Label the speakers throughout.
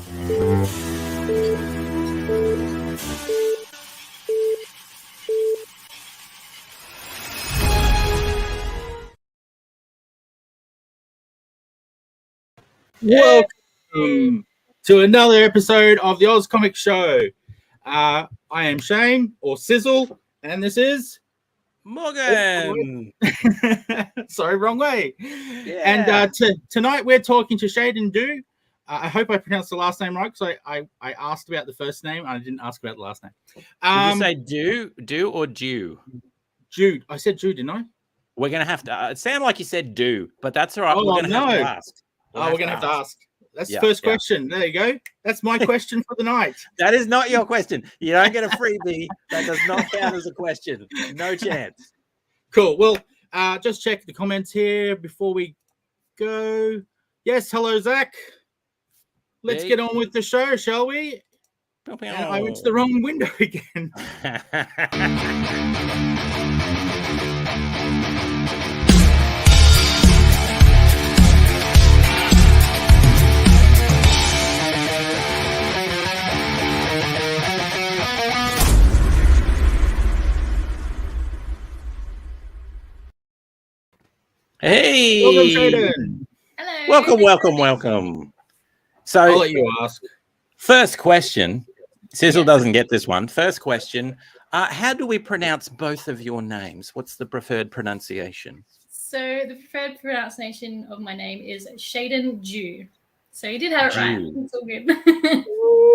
Speaker 1: Welcome to another episode of the AusComX Show. I am Shane, or Sizzle, and this is
Speaker 2: Morgan.
Speaker 1: Sorry, wrong way.
Speaker 2: Yeah.
Speaker 1: And tonight we're talking to Sheydin Dew. I hope I pronounced the last name right, because I asked about the first name and I didn't ask about the last name.
Speaker 2: Did you say do or Dew?
Speaker 1: Jude. I said Jude, didn't I?
Speaker 2: We're gonna have to. It sounded like you said do, but that's all right.
Speaker 1: Oh,
Speaker 2: we're gonna have to ask.
Speaker 1: We're gonna have to ask. That's the first question. There you go. That's my question for the night.
Speaker 2: That is not your question. You don't get a freebie. That does not count as a question. No chance.
Speaker 1: Cool. Well, just check the comments here before we go. Yes, hello, Zach. Let's get on with the show, shall we? I went to the wrong window again.
Speaker 2: Hey.
Speaker 1: Welcome, Sheydin.
Speaker 3: Hello.
Speaker 2: Welcome. So
Speaker 1: I'll let you ask.
Speaker 2: First question. Sizzle doesn't get this one. First question. How do we pronounce both of your names? What's the preferred pronunciation?
Speaker 3: So the preferred pronunciation of my name is Sheydin Dew. So you did have it right. It's all good.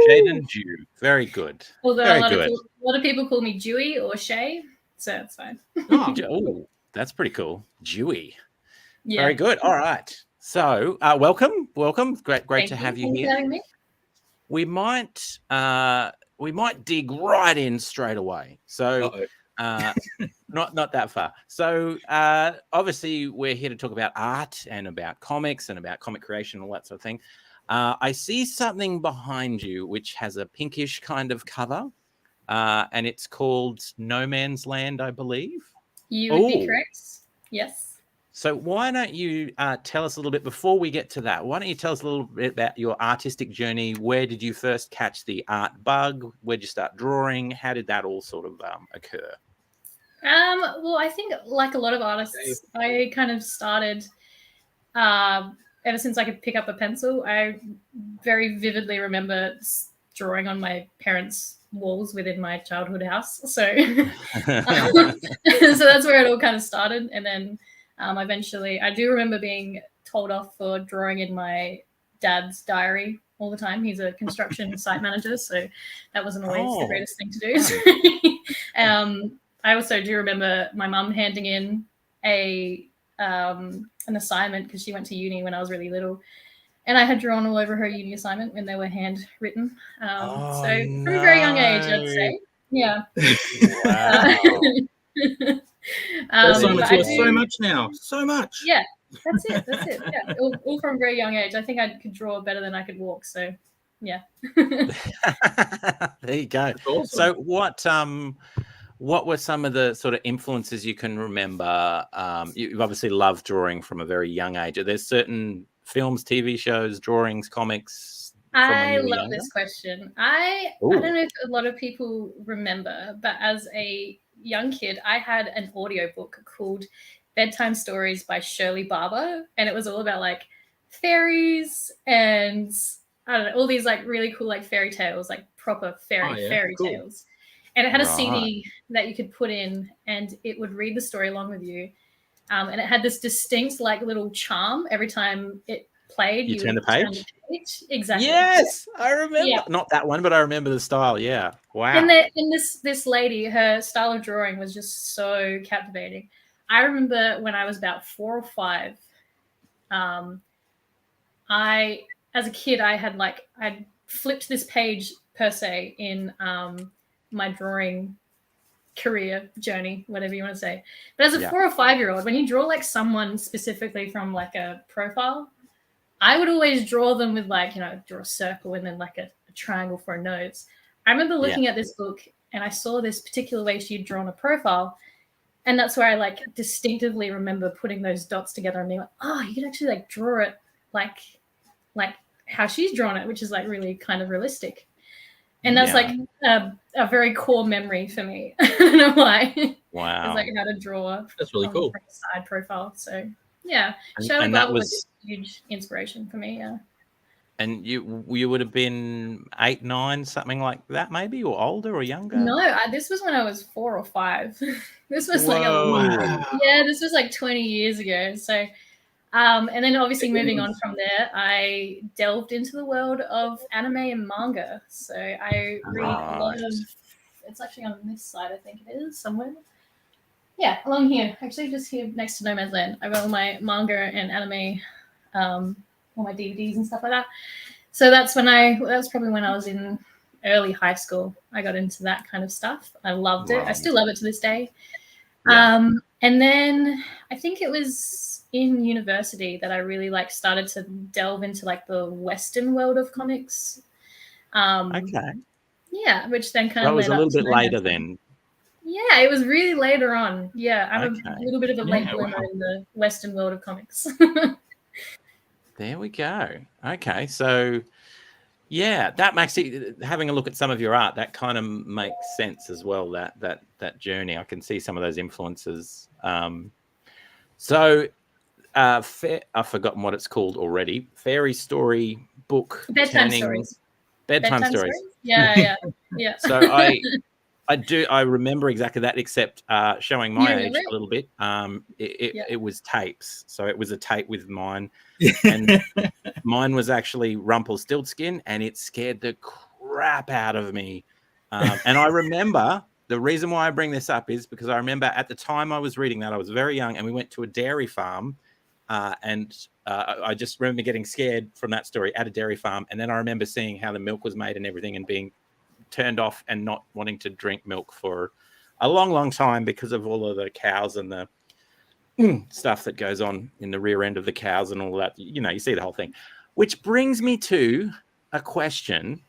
Speaker 2: Sheydin Dew. Very good.
Speaker 3: Although a lot of people call me Dewy or Shay, so that's fine.
Speaker 2: Oh, that's pretty cool. Dewy.
Speaker 3: Yeah.
Speaker 2: Very good. All right. So welcome. Great
Speaker 3: Thank
Speaker 2: to have you
Speaker 3: for
Speaker 2: here.
Speaker 3: having me.
Speaker 2: We might dig right in straight away. So not that far. So obviously we're here to talk about art and about comics and about comic creation and all that sort of thing. I see something behind you which has a pinkish kind of cover, and it's called No Man's Land, I believe.
Speaker 3: You would be correct. Yes.
Speaker 2: So why don't you tell us a little bit before we get to that? Why don't you tell us a little bit about your artistic journey? Where did you first catch the art bug? Where did you start drawing? How did that all sort of occur?
Speaker 3: Well, I think like a lot of artists, I kind of started ever since I could pick up a pencil. I very vividly remember drawing on my parents' walls within my childhood house. So, so that's where it all kind of started. And then eventually, I do remember being told off for drawing in my dad's diary all the time. He's a construction site manager, so that wasn't always the greatest thing to do. I also do remember my mum handing in an assignment because she went to uni when I was really little, and I had drawn all over her uni assignment when they were handwritten. So from a very young age, I'd say, yeah.
Speaker 1: Wow. So much now. So much.
Speaker 3: Yeah, that's it. Yeah, all from a very young age. I think I could draw better than I could walk. So, yeah.
Speaker 2: There you go.
Speaker 1: Awesome.
Speaker 2: So, what were some of the sort of influences you can remember? You've obviously loved drawing from a very young age. Are there certain films, TV shows, drawings, comics?
Speaker 3: I love this question. I don't know if a lot of people remember, but as a young kid, I had an audiobook called Bedtime Stories by Shirley Barber, and it was all about like fairies and I don't know, all these like really cool like fairy tales, like proper fairy tales. And it had a CD that you could put in, and it would read the story along with you. And it had this distinct like little charm every time it played.
Speaker 2: You turn the page?
Speaker 3: Turn the page. Exactly.
Speaker 2: Yes, I remember.
Speaker 3: Yeah.
Speaker 2: Not that one, but I remember the style. Yeah. Wow.
Speaker 3: And this lady, her style of drawing was just so captivating. I remember when I was about 4 or 5, as a kid, I'd flipped this page per se in my drawing career journey, whatever you want to say. But as a 4 or 5-year-old, when you draw like someone specifically from like a profile, I would always draw them with like, draw a circle and then like a triangle for a nose. I remember looking at this book and I saw this particular way she'd drawn a profile. And that's where I like distinctively remember putting those dots together and being like, oh, you can actually like draw it like how she's drawn it, which is like really kind of realistic. And that's like a very core memory for me. I don't know why.
Speaker 2: Wow.
Speaker 3: It's like how to draw.
Speaker 1: That's really cool.
Speaker 3: Side profile. So yeah,
Speaker 2: and that
Speaker 3: was a huge inspiration for me. Yeah.
Speaker 2: And you would have been 8, 9, something like that, maybe, or older or younger?
Speaker 3: No, this was when I was 4 or 5. This was like this was like 20 years ago. So, and then obviously moving on from there, I delved into the world of anime and manga. So I read a lot of. It's actually on this side, I think it is somewhere. Yeah, along here, actually, just here next to No Man's Land. I got all my manga and anime. All my DVDs and stuff like that. So that's probably when I was in early high school. I got into that kind of stuff. I loved it. I still love it to this day. Yeah. And then I think it was in university that I really like started to delve into like the Western world of comics.
Speaker 2: Okay.
Speaker 3: Yeah, which then kind of
Speaker 2: was a little bit later then.
Speaker 3: Yeah, it was really later on. Yeah, I'm a little bit of a late bloomer in the Western world of comics.
Speaker 2: There we go. Okay, so yeah, that makes it, having a look at some of your art, that kind of makes sense as well. That journey, I can see some of those influences. I've forgotten what it's called already. Fairy story book.
Speaker 3: Bedtime stories.
Speaker 2: Bedtime stories.
Speaker 3: Yeah.
Speaker 2: So I remember exactly that, except showing my age a little bit. It was tapes. So it was a tape with mine. And mine was actually Rumpelstiltskin, and it scared the crap out of me. And I remember, the reason why I bring this up is because I remember at the time I was reading that, I was very young, and we went to a dairy farm. And I just remember getting scared from that story at a dairy farm. And then I remember seeing how the milk was made and everything, and being turned off and not wanting to drink milk for a long, long time because of all of the cows and the stuff that goes on in the rear end of the cows and all that. You know, you see the whole thing. Which brings me to a question.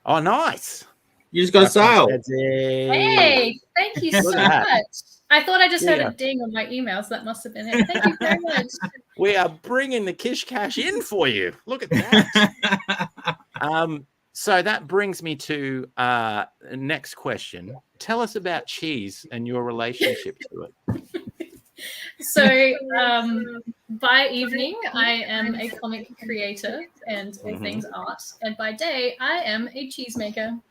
Speaker 2: Oh, nice.
Speaker 1: You just got sale.
Speaker 3: Hey, thank you so much. I thought I just heard a ding on my email, so that must have been it. Thank you very much.
Speaker 2: We are bringing the Kish Cash in for you. Look at that. So that brings me to next question. Tell us about cheese and your relationship to it.
Speaker 3: So by evening, I am a comic creator and all things art. And by day, I am a cheesemaker.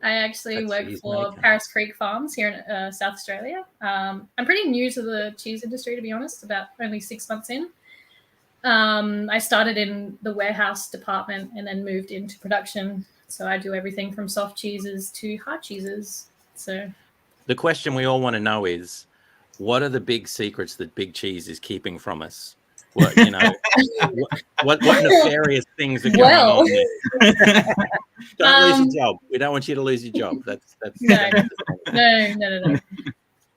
Speaker 3: I actually work for Paris Creek Farms here in South Australia. I'm pretty new to the cheese industry, to be honest, about only 6 months in. I started in the warehouse department and then moved into production. So I do everything from soft cheeses to hard cheeses. So
Speaker 2: the question we all want to know is, what are the big secrets that Big Cheese is keeping from us? What, you know, what nefarious things are going on there? Don't lose your job. We don't want you to lose your job. That's
Speaker 3: No.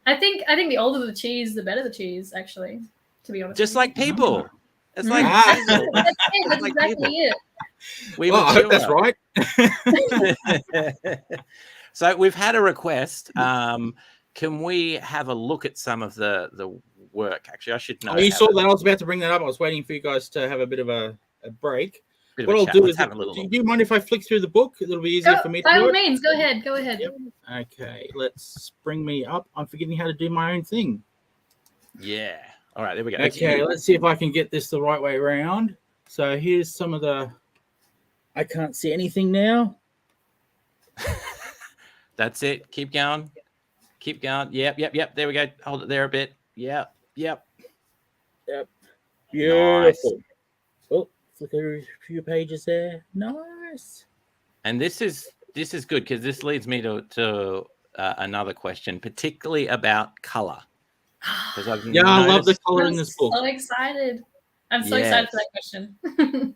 Speaker 3: I think the older the cheese, the better the cheese, actually, to be honest.
Speaker 2: Just like people. It's like
Speaker 3: that's exactly it.
Speaker 1: I hope that's right.
Speaker 2: So we've had a request. Can we have a look at some of the work? Actually, I should know.
Speaker 1: Oh, you saw that? I was about to bring that up. I was waiting for you guys to have a bit of a break. What I'll do is, do you mind if I flick through the book? It'll be easier for me to do it.
Speaker 3: By all means, go ahead.
Speaker 1: Yep. Okay, let's bring me up. I'm forgetting how to do my own thing.
Speaker 2: Yeah. All right, there we go.
Speaker 1: Okay, let's see if I can get this the right way around. So here's some of the... I can't see anything now.
Speaker 2: That's it. Keep going. Keep going. Yep. There we go. Hold it there a bit. Yep.
Speaker 1: Beautiful.
Speaker 2: Nice.
Speaker 1: Oh, flick a few pages there. Nice.
Speaker 2: And this is good because this leads me to another question, particularly about color.
Speaker 1: I love the color in this book.
Speaker 3: So excited. I'm so excited for that question.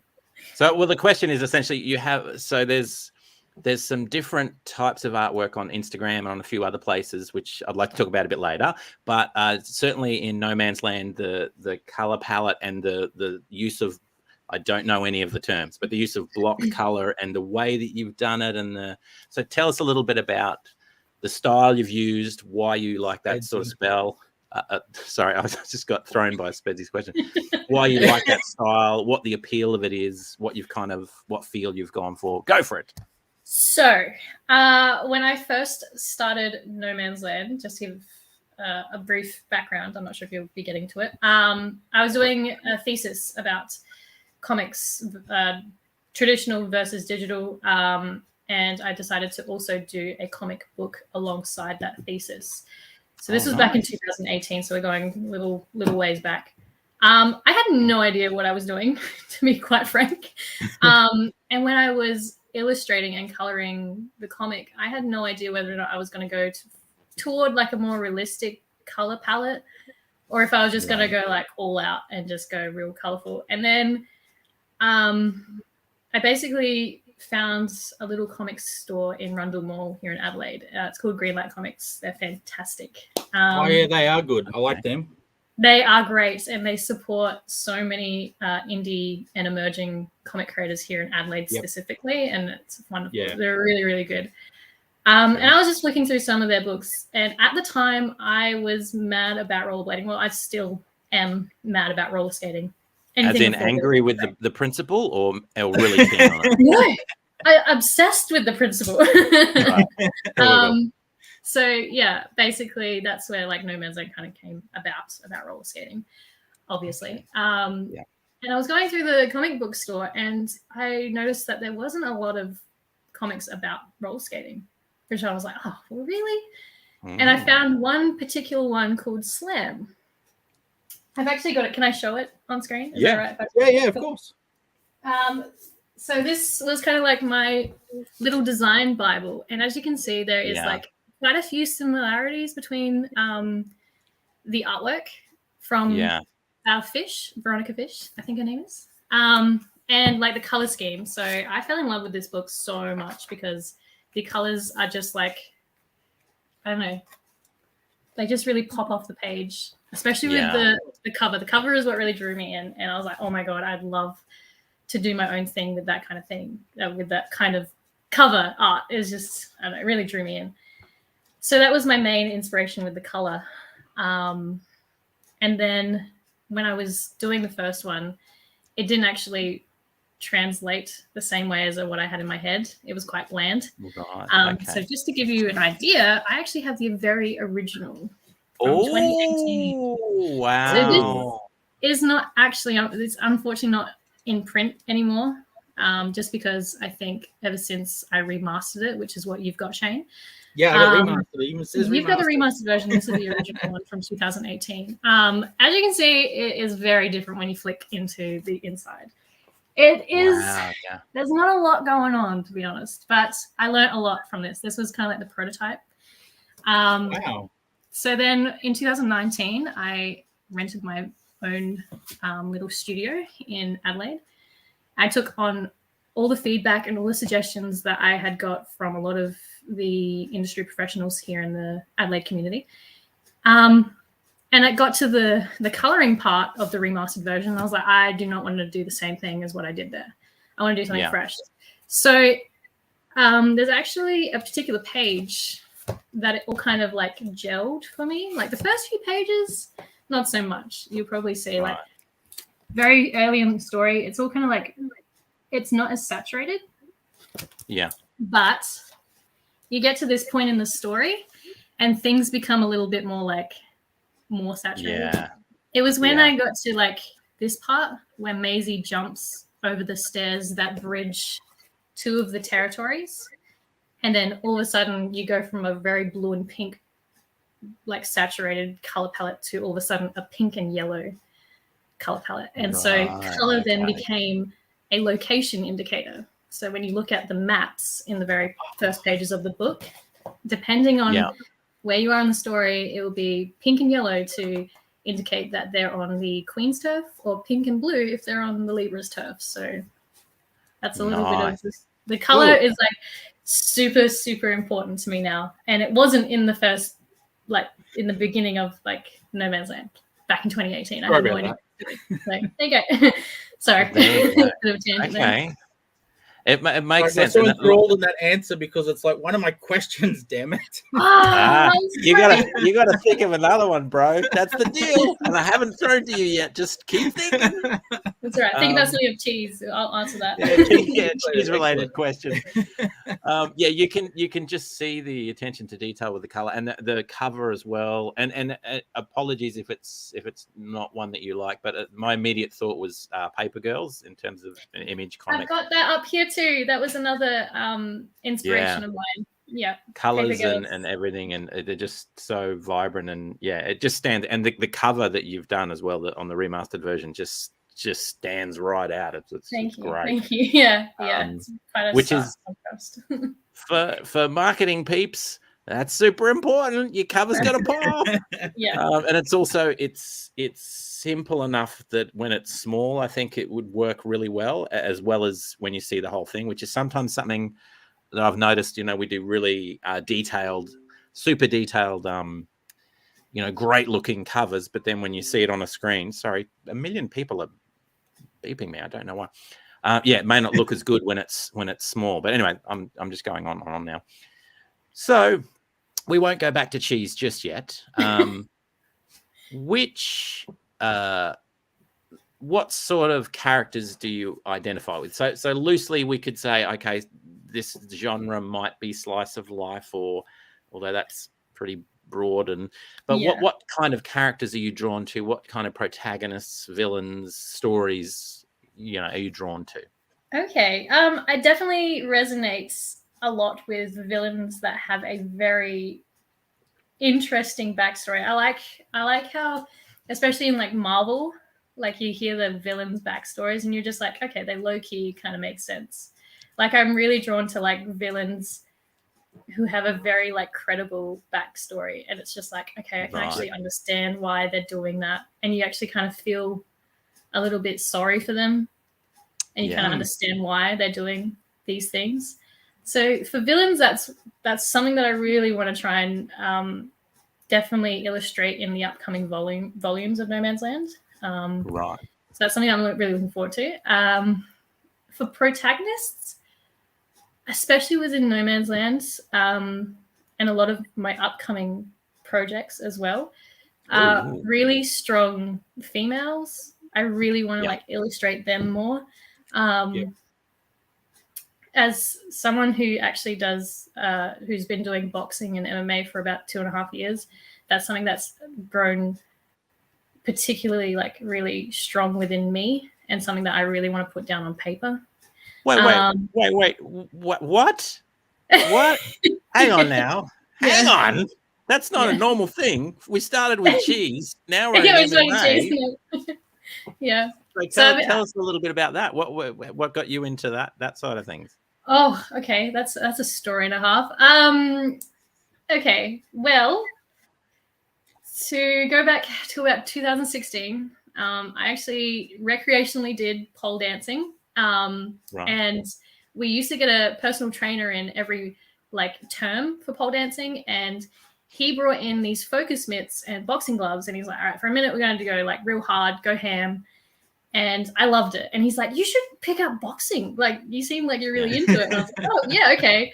Speaker 2: So, the question is essentially there's some different types of artwork on Instagram and on a few other places, which I'd like to talk about a bit later. But certainly in No Man's Land, the color palette and the use of, I don't know any of the terms, but the use of block color and the way that you've done it. So tell us a little bit about the style you've used, why you like that sort of spell. Sorry, I just got thrown by Spedsy's question. Why you like that style? What the appeal of it is? What feel you've gone for? Go for it.
Speaker 3: So, when I first started No Man's Land, just to give a brief background, I'm not sure if you'll be getting to it. I was doing a thesis about comics, traditional versus digital, and I decided to also do a comic book alongside that thesis. So this was back in 2018, so we're going little ways back. I had no idea what I was doing, to be quite frank. And when I was illustrating and coloring the comic, I had no idea whether or not I was going to go toward like a more realistic color palette, or if I was just going to go like all out and just go real colorful. And then I basically found a little comics store in Rundle Mall here in Adelaide. It's called Greenlight Comics. They're fantastic.
Speaker 1: Oh yeah, they are good. I like them.
Speaker 3: They are great, and they support so many indie and emerging comic creators here in Adelaide specifically, and it's wonderful. Yeah. They're really, really good. And I was just looking through some of their books, and at the time I was mad about rollerblading. Well, I still am mad about roller skating.
Speaker 2: Anything as in angry with the principal, or really keen on it?
Speaker 3: No, I'm obsessed with the principal. Right. So yeah, basically that's where like No Man's Land kind of came about roller skating, obviously. And I was going through the comic book store, and I noticed that there wasn't a lot of comics about roller skating, which I was like, oh, really? And I found one particular one called Slam. I've actually got it. Can I show it on screen? Is that right?
Speaker 1: Yeah, of course.
Speaker 3: So this was kind of like my little design Bible. And as you can see, there is like quite a few similarities between the artwork from our Fish, Veronica Fish, I think her name is, and like the color scheme. So I fell in love with this book so much because the colors are just like, I don't know, they just really pop off the page, especially with the cover. The cover is what really drew me in. And I was like, oh my God, I'd love to do my own thing with that kind of thing, with that kind of cover art. Is just, I don't know, it really drew me in. So that was my main inspiration with the color. And then when I was doing the first one, it didn't actually translate the same way as what I had in my head. It was quite bland. So just to give you an idea, I actually have the very original from 2018.
Speaker 2: Wow.
Speaker 3: So this is not actually, it's unfortunately not in print anymore, just because I think ever since I remastered it, which is what you've got, Shane.
Speaker 1: Yeah, I got remastered. It even says
Speaker 3: you've got the remastered version. This is the original one from 2018. As you can see, it is very different when you flick into the inside. It is, there's not a lot going on, to be honest, but I learned a lot from this. This was kind of like the prototype.
Speaker 1: Wow.
Speaker 3: So then in 2019, I rented my own little studio in Adelaide. I took on all the feedback and all the suggestions that I had got from a lot of the industry professionals here in the Adelaide community. And it got to the coloring part of the remastered version. I was like, I do not want to do the same thing as what I did there. I want to do something fresh. So there's actually a particular page that it all kind of like gelled for me. Like the first few pages, not so much. You'll probably see like very early in the story, it's all kind of like, it's not as saturated.
Speaker 2: Yeah.
Speaker 3: But you get to this point in the story and things become a little bit more like, more saturated. Yeah. It was when I got to like this part where Maisie jumps over the stairs that bridge two of the territories. And then all of a sudden you go from a very blue and pink, like saturated color palette to all of a sudden a pink and yellow color palette. And so color then became a location indicator. So when you look at the maps in the very first pages of the book, depending on where you are in the story, it will be pink and yellow to indicate that they're on the Queen's turf, or pink and blue if they're on the Libra's turf. So that's a little bit of this. The color is like super, super important to me now. And it wasn't in the first, like in the beginning of like No Man's Land back in 2018. I had no idea. So there you go. Sorry.
Speaker 2: Okay. It makes sense.
Speaker 1: I'm so enthralled in that answer because it's like one of my questions. Damn it!
Speaker 2: You gotta think of another one, bro. That's the deal. And I haven't thrown to you yet. Just keep thinking.
Speaker 3: That's all right. Think about something of cheese. I'll answer that.
Speaker 2: Cheese-related question. You can just see the attention to detail with the color and the cover as well. And apologies if it's not one that you like, but my immediate thought was Paper Girls in terms of an image comic.
Speaker 3: I've got that up here too. That was another inspiration of mine. Yeah,
Speaker 2: colors and everything, and they're just so vibrant, and it just stands. And the cover that you've done as well, that on the remastered version, just stands right out. It's
Speaker 3: Thank you.
Speaker 2: great.
Speaker 3: Thank you. Yeah. It's quite a
Speaker 2: which is for marketing peeps. That's super important. Your cover's got to pop. And it's also it's simple enough that when it's small, I think it would work really well as when you see the whole thing, which is sometimes something that I've noticed. We do really super detailed, great looking covers, but then when you see it on a screen, sorry, a million people are beeping me. I don't know why. It may not look as good when it's small. But anyway, I'm just going on now. So we won't go back to cheese just yet. What sort of characters do you identify with? So loosely we could say, okay, this genre might be slice of life, although that's pretty broad. But what kind of characters are you drawn to? What kind of protagonists, villains, stories, are you drawn to? Okay,
Speaker 3: I definitely resonates a lot with villains that have a very interesting backstory. I like how, especially in like Marvel, like you hear the villains' backstories and you're just like, okay, they low-key kind of make sense. Like I'm really drawn to like villains who have a very like credible backstory, and it's just like, okay, I can actually understand why they're doing that, and you actually kind of feel a little bit sorry for them, and you kind of understand why they're doing these things. So for villains, that's something that I really want to try and definitely illustrate in the upcoming volumes of No Man's Land. So that's something I'm really looking forward to. For protagonists, especially within No Man's Land, and a lot of my upcoming projects as well, really strong females. I really want to like illustrate them more. As someone who actually does, who's been doing boxing and MMA for about 2.5 years, that's something that's grown particularly like really strong within me, and something that I really want to put down on paper.
Speaker 2: Wait. What? Hang on now. Hang on. That's not a normal thing. We started with cheese. Now we're in MMA. Tell us a little bit about that. What got you into that side of things?
Speaker 3: Oh, okay. That's a story and a half. Okay. Well, to go back to about 2016, I actually recreationally did pole dancing. And we used to get a personal trainer in every like term for pole dancing, and he brought in these focus mitts and boxing gloves, and he's like, all right, for a minute we're going to go like real hard, go ham. And I loved it. And he's like, you should pick up boxing. Like, you seem like you're really into it. And I was like, oh, yeah, okay.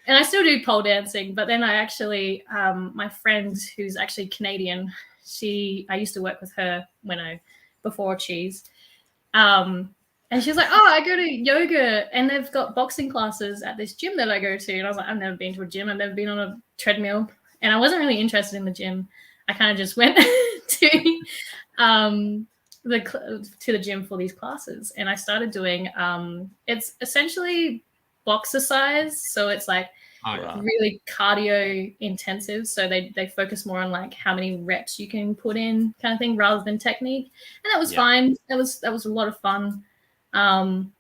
Speaker 3: And I still do pole dancing. But then I actually, my friend who's actually Canadian, I used to work with her before cheese. And she was like, oh, I go to yoga and they've got boxing classes at this gym that I go to. And I was like, I've never been to a gym. I've never been on a treadmill. And I wasn't really interested in the gym. I kind of just went to the gym for these classes. And I started doing, it's essentially boxercise. So it's like really cardio intensive. So they focus more on like how many reps you can put in kind of thing rather than technique. And that was fine. That was a lot of fun. And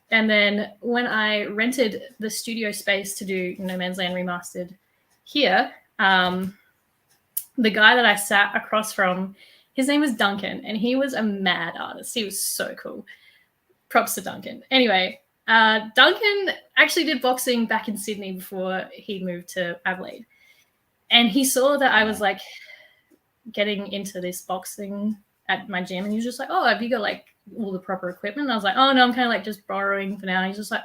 Speaker 3: then when I rented the studio space to do No Man's Land Remastered here, the guy that I sat across from, his name was Duncan, and he was a mad artist. He was so cool. Props to Duncan. Anyway, Duncan actually did boxing back in Sydney before he moved to Adelaide. And he saw that I was like getting into this boxing at my gym, and he was just like, oh, have you got like all the proper equipment? And I was like, oh no, I'm kind of like just borrowing for now. And he's just like,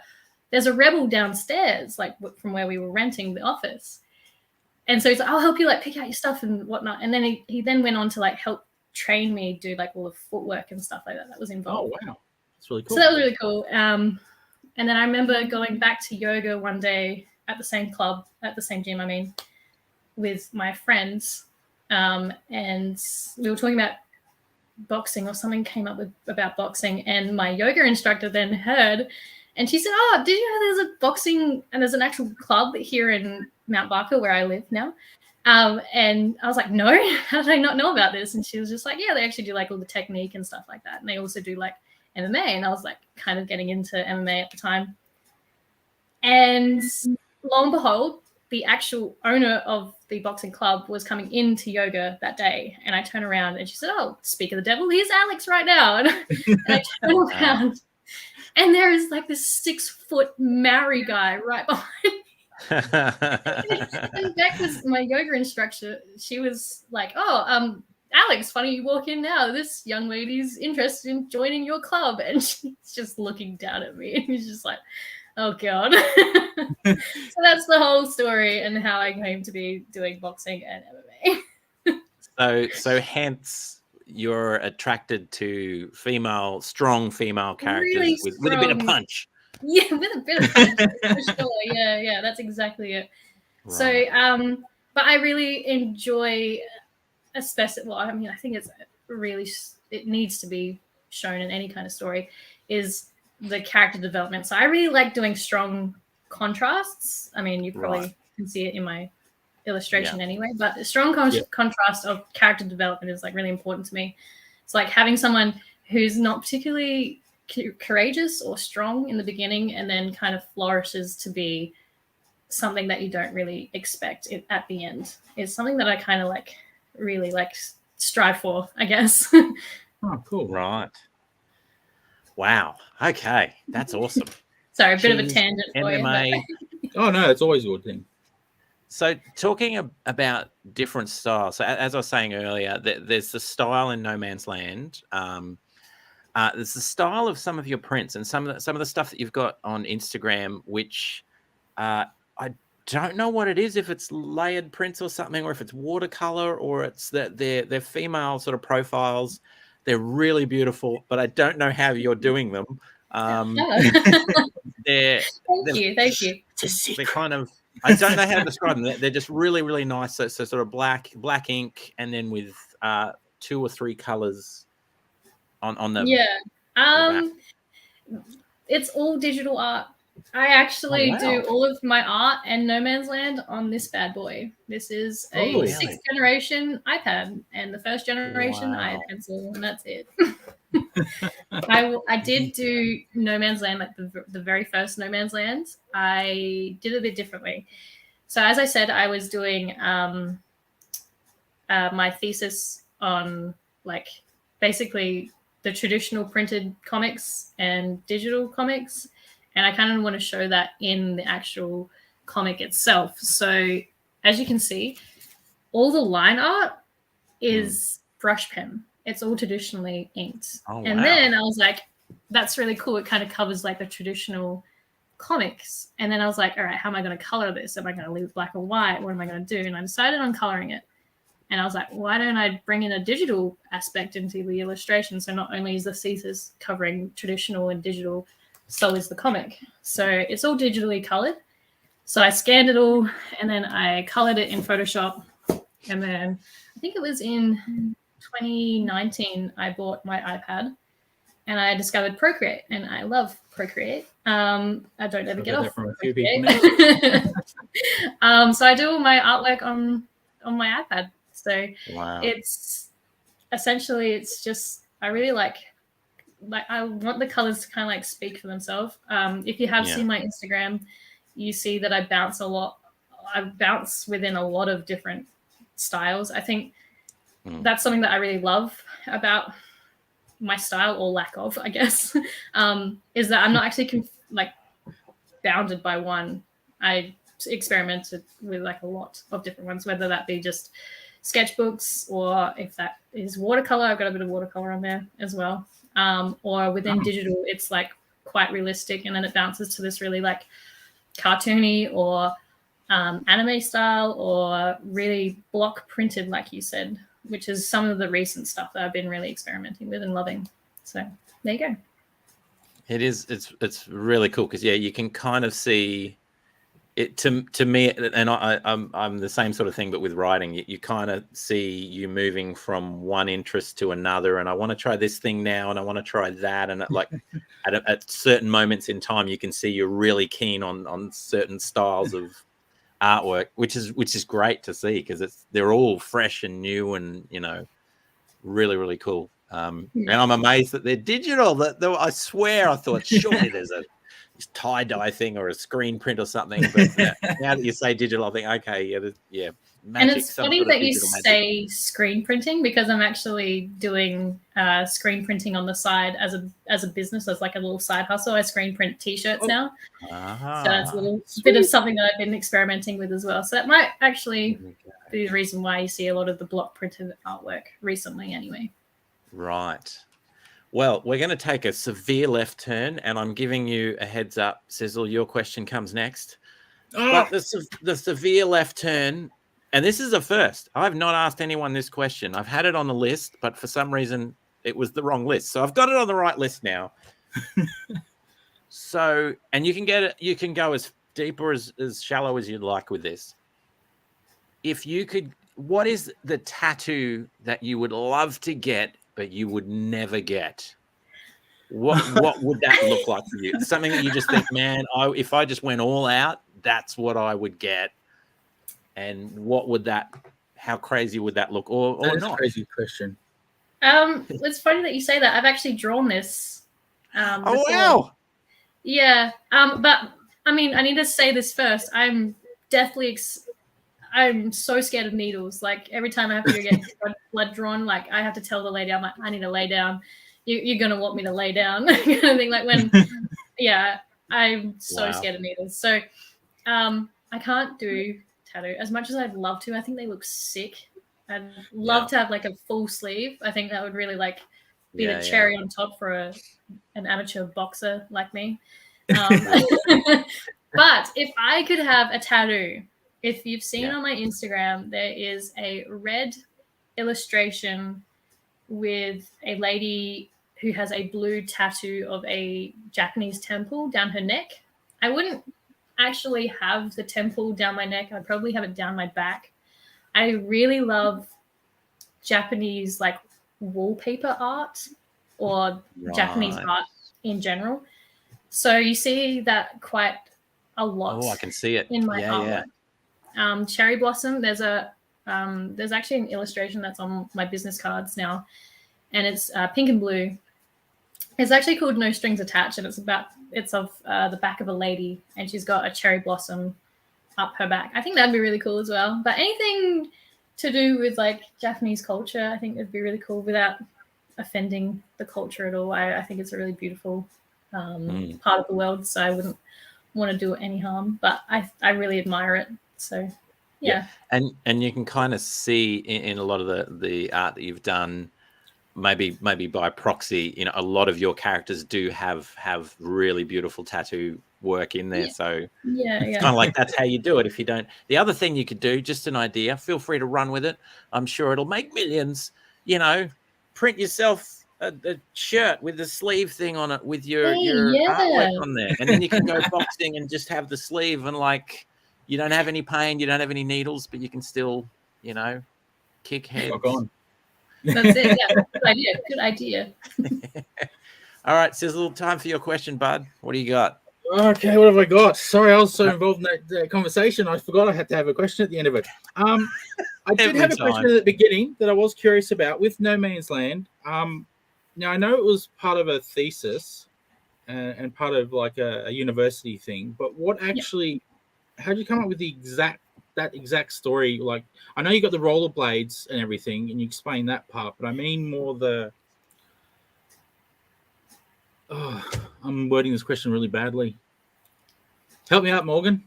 Speaker 3: there's a rebel downstairs, like from where we were renting the office. And so he's like, I'll help you like pick out your stuff and whatnot. And then he then went on to like help train me do like all the footwork and stuff like that was involved.
Speaker 1: Oh, wow. That's really cool.
Speaker 3: So that was really cool. And then I remember going back to yoga one day at the same club, at the same gym, I mean, with my friends. And we were talking about boxing, or something came up about boxing. And my yoga instructor then heard, and she said, oh, did you know there's a boxing and there's an actual club here in Mount Barker where I live now? And I was like, no, how did I not know about this? And she was just like, yeah, they actually do like all the technique and stuff like that. And they also do like MMA. And I was like kind of getting into MMA at the time. And lo and behold, the actual owner of the boxing club was coming into yoga that day. And I turned around and she said, oh, speak of the devil, here's Alex right now. And I turned around and there is like this 6-foot Maori guy right behind me. And Beck was my yoga instructor. She was like, oh, Alex, funny you walk in now. This young lady's interested in joining your club. And she's just looking down at me. And he's just like, oh, God. So that's the whole story and how I came to be doing boxing and MMA.
Speaker 2: So hence you're attracted to strong female characters
Speaker 3: Really
Speaker 2: with a bit of punch.
Speaker 3: Yeah, with a bit of punch, for sure. Yeah, that's exactly it. Right. So, but I really enjoy, especially, well, I mean, I think it needs to be shown in any kind of story, is the character development. So I really like doing strong contrasts. I mean, you probably can see it in my illustration anyway, but the strong contrast of character development is like really important to me. It's like having someone who's not particularly courageous or strong in the beginning and then kind of flourishes to be something that you don't really expect at the end. It's something that I kind of like really like strive for, I guess.
Speaker 1: Oh, cool.
Speaker 2: Right. Wow. Okay. That's awesome.
Speaker 3: Sorry, a bit of a tangent for
Speaker 2: MMA.
Speaker 3: you.
Speaker 1: Oh, no, it's always a good thing.
Speaker 2: So talking about different styles. So as I was saying earlier, there's the style in No Man's Land. There's the style of some of your prints and some of the stuff that you've got on Instagram, which I don't know what it is, if it's layered prints or something, or if it's watercolor, or it's that they're female sort of profiles. They're really beautiful, but I don't know how you're doing them. Thank
Speaker 3: you.
Speaker 2: They're kind of, I don't know how to describe them. They're just really, really nice. So sort of black ink, and then with 2 or 3 colors on them.
Speaker 3: Yeah. It's all digital art. I actually do all of my art and No Man's Land on this bad boy. This is a 6th generation iPad and the 1st generation iPencil, and that's it. I did do No Man's Land, like the very first No Man's Land. I did it a bit differently. So as I said, I was doing my thesis on like basically the traditional printed comics and digital comics. And I kind of want to show that in the actual comic itself. So as you can see, all the line art is brush pen. It's all traditionally inked. Oh, and then I was like, that's really cool. It kind of covers like the traditional comics. And then I was like, all right, how am I going to color this? Am I going to leave black and white? What am I going to do? And I decided on coloring it. And I was like, why don't I bring in a digital aspect into the illustration? So not only is the thesis covering traditional and digital, so is the comic. So it's all digitally colored. So I scanned it all and then I colored it in Photoshop. And then I think it was in 2019, I bought my iPad and I discovered Procreate, and I love Procreate. I don't ever get off from a few people now. So I do all my artwork on my iPad. So it's essentially, it's just, I really like I want the colors to kind of like speak for themselves. If you have seen my Instagram, you see that I bounce a lot. I bounce within a lot of different styles. I think that's something that I really love about my style, or lack of, I guess, is that I'm not actually bounded by one. I experimented with like a lot of different ones, whether that be just sketchbooks, or if that is watercolor, I've got a bit of watercolor on there as well. Or within digital, it's like quite realistic, and then it bounces to this really like cartoony or anime style or really block printed, like you said, which is some of the recent stuff that I've been really experimenting with and loving. So there you go.
Speaker 2: It is. It's really cool because you can kind of see it to me, and I'm the same sort of thing, but with writing, you kind of see you moving from one interest to another, and I want to try this thing now, and I want to try that, and like at certain moments in time, you can see you're really keen on certain styles of artwork, which is great to see because they're all fresh and new and really, really cool. And I'm amazed that they're digital. That I swear I thought surely there's a tie-dye thing or a screen print or something. But now that you say digital, I think okay, yeah. Magic,
Speaker 3: and it's funny that you say screen printing because I'm actually doing screen printing on the side as a business, as like a little side hustle. I screen print T-shirts now, so that's a little bit of something that I've been experimenting with as well. So that might actually be the reason why you see a lot of the block printed artwork recently, anyway. Right.
Speaker 2: Well, we're going to take a severe left turn, and I'm giving you a heads up, Sizzle. Your question comes next. But the severe left turn. And this is a first. I've not asked anyone this question. I've had it on the list, but for some reason it was the wrong list. So I've got it on the right list now. So, and you can get it. You can go as deep or as shallow as you'd like with this. If you could, what is the tattoo that you would love to get, but you would never get? What would that look like for you? Something that you just think, man, if I just went all out, that's what I would get. And what would how crazy would that look? Or
Speaker 1: that's
Speaker 2: not?
Speaker 1: A crazy question.
Speaker 3: It's funny that you say that. I've actually drawn this.
Speaker 2: Oh, wow.
Speaker 3: Yeah. But I mean, I need to say this first. I'm definitely, I'm so scared of needles. Like every time I have to get blood drawn, like I have to tell the lady, I'm like, I need to lay down. You're going to want me to lay down. Kind of thing. Like when, I'm so scared of needles. So I can't do tattoo as much as I'd love to. I think they look sick. I'd love to have like a full sleeve. I think that would really like be the cherry on top for an amateur boxer like me. But if I could have a tattoo, if you've seen on my Instagram, there is a red illustration with a lady who has a blue tattoo of a Japanese temple down her neck. I wouldn't actually have the temple down my neck. I'd probably have it down my back. I really love Japanese like wallpaper art or Japanese art in general. So you see that quite a lot.
Speaker 2: Oh, I can see it
Speaker 3: in my artwork. Cherry blossom. There's actually an illustration that's on my business cards now, and it's pink and blue. It's actually called No Strings Attached, and it's of the back of a lady, and she's got a cherry blossom up her back. I think that'd be really cool as well. But anything to do with like Japanese culture, I think it'd be really cool without offending the culture at all. I think it's a really beautiful part of the world, so I wouldn't want to do it any harm. But I really admire it. So yeah.
Speaker 2: And you can kind of see in a lot of the art that you've done, maybe by proxy, a lot of your characters do have really beautiful tattoo work in there. So it's kind of like that's how you do it. If you don't, the other thing you could do, just an idea, feel free to run with it. I'm sure it'll make millions. Print yourself a shirt with the sleeve thing on it with your artwork on there, and then you can go boxing and just have the sleeve, and like you don't have any pain, you don't have any needles, but you can still, kick heads.
Speaker 3: That's it. Yeah, good idea.
Speaker 2: All right, Sizzle, time for your question, bud. What do you got?
Speaker 1: Okay, what have I got? Sorry, I was so involved in that conversation, I forgot I had to have a question at the end of it. I did have a question at the beginning that I was curious about with No Man's Land. Now, I know it was part of a thesis and part of like a university thing, but what actually, how did you come up with that exact story? Like, I know you got the rollerblades and everything, and you explained that part, but I mean more I'm wording this question really badly. Help me out, Morgan.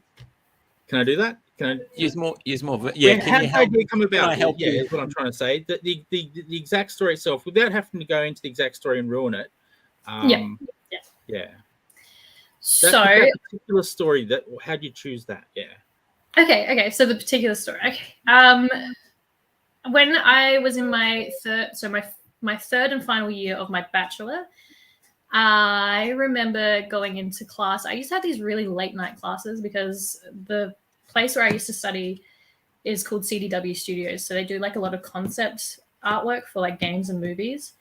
Speaker 1: Can I do that? Can I
Speaker 2: use more?
Speaker 1: Yeah. How did the idea come about? Can I help you? Is what I'm trying to say. The exact story itself, without having to go into the exact story and ruin it. Yeah. That particular story, how'd you choose that? Yeah.
Speaker 3: Okay. So the particular story. Okay. When I was in my third and final year of my bachelor, I remember going into class. I used to have these really late night classes because the place where I used to study is called CDW Studios. So they do like a lot of concept artwork for like games and movies.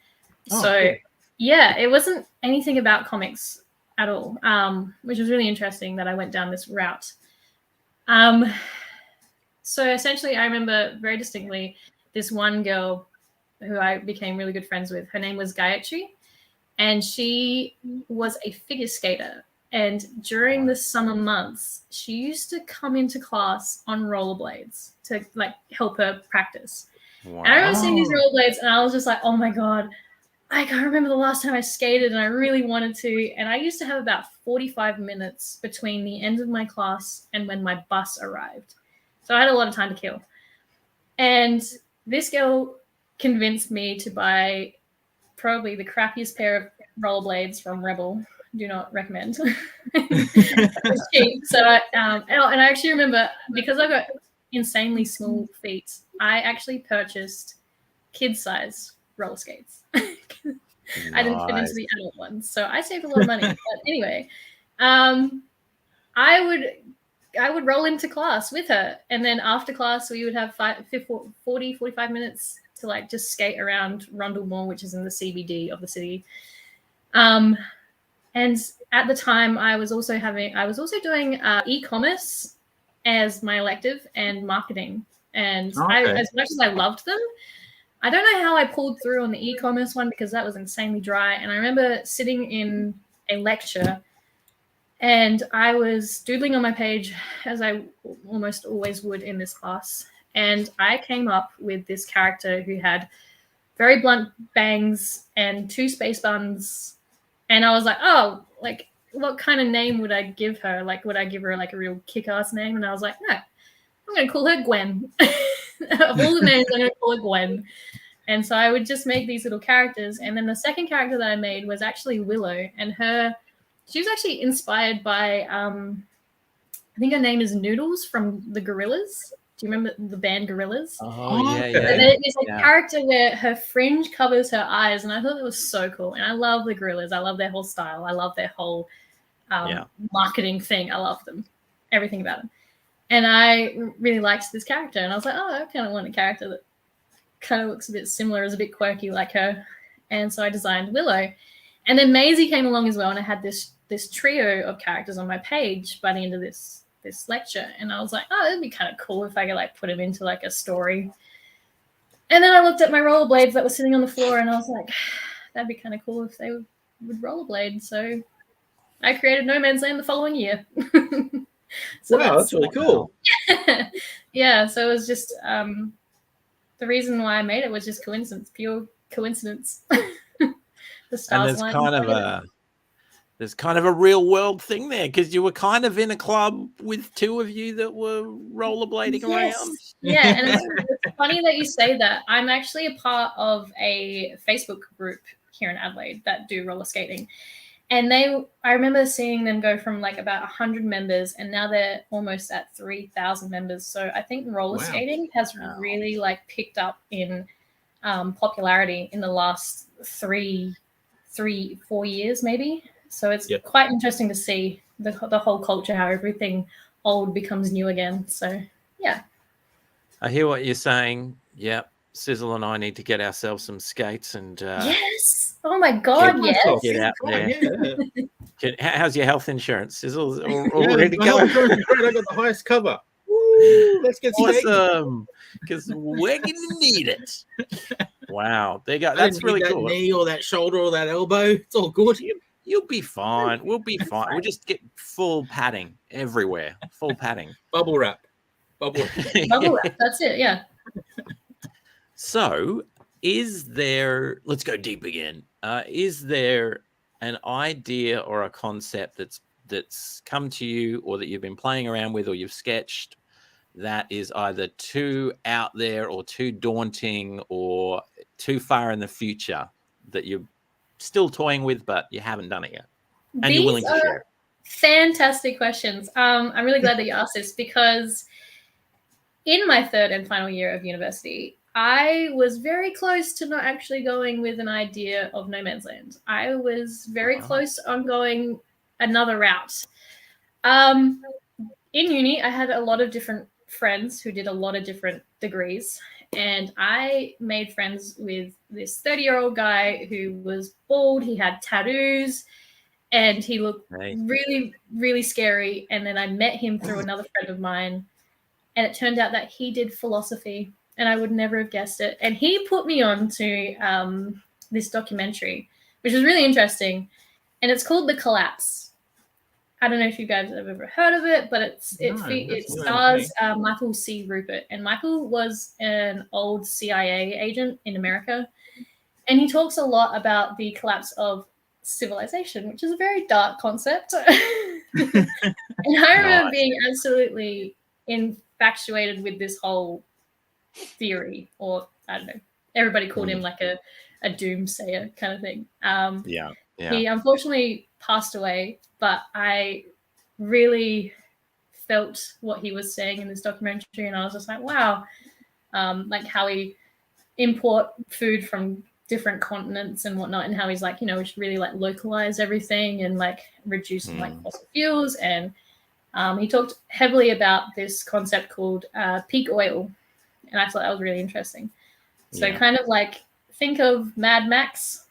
Speaker 3: Cool. Yeah, it wasn't anything about comics at all, which was really interesting that I went down this route. So essentially, I remember very distinctly this one girl who I became really good friends with. Her name was Gayatri, and she was a figure skater. And during the summer months, she used to come into class on rollerblades to like help her practice. Wow. And I remember seeing these rollerblades, and I was just like, oh my God, I can't remember the last time I skated, and I really wanted to. And I used to have about 45 minutes between the end of my class and when my bus arrived. So I had a lot of time to kill. And this girl convinced me to buy probably the crappiest pair of rollerblades from Rebel. Do not recommend. It was cheap. So, and I actually remember, because I've got insanely small feet, I actually purchased kid-size roller skates. I didn't fit into the adult ones, so I saved a lot of money. But anyway, I would roll into class with her, and then after class we would have 45 minutes to like just skate around Rundle Mall, which is in the CBD of the city. And at the time, I was also doing e-commerce as my elective and marketing. And as much as I loved them, I don't know how I pulled through on the e-commerce one because that was insanely dry. And I remember sitting in a lecture, and I was doodling on my page, as I almost always would in this class. And I came up with this character who had very blunt bangs and 2 space buns. And I was like, oh, like, what kind of name would I give her? Like, would I give her like a real kick-ass name? And I was like, no, I'm going to call her Gwen. Of all the names, I'm going to call her Gwen. And so I would just make these little characters. And then the second character that I made was actually Willow. And she was actually inspired by, I think her name is Noodles from the Gorillaz. Do you remember the band Gorillaz?
Speaker 2: Oh, yeah.
Speaker 3: And there's a character where her fringe covers her eyes, and I thought it was so cool. And I love the Gorillaz. I love their whole style. I love their whole marketing thing. I love them, everything about them. And I really liked this character, and I was like, oh, I kind of want a character that kind of looks a bit similar, is a bit quirky like her. And so I designed Willow. And then Maisie came along as well, and I had this trio of characters on my page by the end of this lecture. And I was like, oh, it'd be kind of cool if I could like put them into like a story. And then I looked at my rollerblades that were sitting on the floor, and I was like, that'd be kind of cool if they would rollerblade. So I created No Man's Land the following year.
Speaker 1: So wow, that's really cool.
Speaker 3: Yeah, so it was just the reason why I made it was just coincidence, pure coincidence. The stars
Speaker 2: and there's kind of a real world thing there, because you were kind of in a club with 2 of you that were rollerblading around.
Speaker 3: Yeah, and it's funny that you say that. I'm actually a part of a Facebook group here in Adelaide that do roller skating. And I remember seeing them go from like about 100 members, and now they're almost at 3,000 members. So I think roller skating has really like picked up in popularity in the last 3-4 years, maybe. So it's quite interesting to see the whole culture, how everything old becomes new again. So, yeah.
Speaker 2: I hear what you're saying. Yep. Sizzle and I need to get ourselves some skates and
Speaker 3: yes. Oh my God,
Speaker 2: get out there. How's your health insurance? Sizzle's all ready to go.
Speaker 1: I got the highest cover. Woo, let's get
Speaker 2: awesome, because we're gonna need it. Wow, there you go. That's really cool.
Speaker 1: That knee or that shoulder or that elbow, it's all good.
Speaker 2: You'll be fine. We'll be fine. We'll just get full padding everywhere. Full padding.
Speaker 1: Bubble wrap.
Speaker 3: Bubble wrap. That's it. Yeah.
Speaker 2: So, let's go deep again. Is there an idea or a concept that's come to you, or that you've been playing around with, or you've sketched, that is either too out there or too daunting or too far in the future, that you're still toying with, but you haven't done it yet, and you're willing to share it?
Speaker 3: Fantastic questions. I'm really glad that you asked this because in my third and final year of university, I was very close to not actually going with an idea of No Man's Land. I was very close on going another route. In uni, I had a lot of different friends who did a lot of different degrees. And I made friends with this 30-year-old guy who was bald. He had tattoos and he looked really, really scary. And then I met him through another friend of mine. And it turned out that he did philosophy. And I would never have guessed it. And he put me on to this documentary, which is really interesting. And it's called The Collapse. I don't know if you guys have ever heard of it, but it stars Michael C. Rupert. And Michael was an old CIA agent in America. And he talks a lot about the collapse of civilization, which is a very dark concept. And I remember being absolutely infatuated with this whole theory, or I don't know, everybody called him like a doomsayer kind of thing. He unfortunately passed away, but I really felt what he was saying in this documentary, and I was just like, wow, like how he import food from different continents and whatnot, and how he's like, we should really like localize everything and like reduce like fossil fuels. And he talked heavily about this concept called peak oil, and I thought that was really interesting. So kind of like think of Mad Max,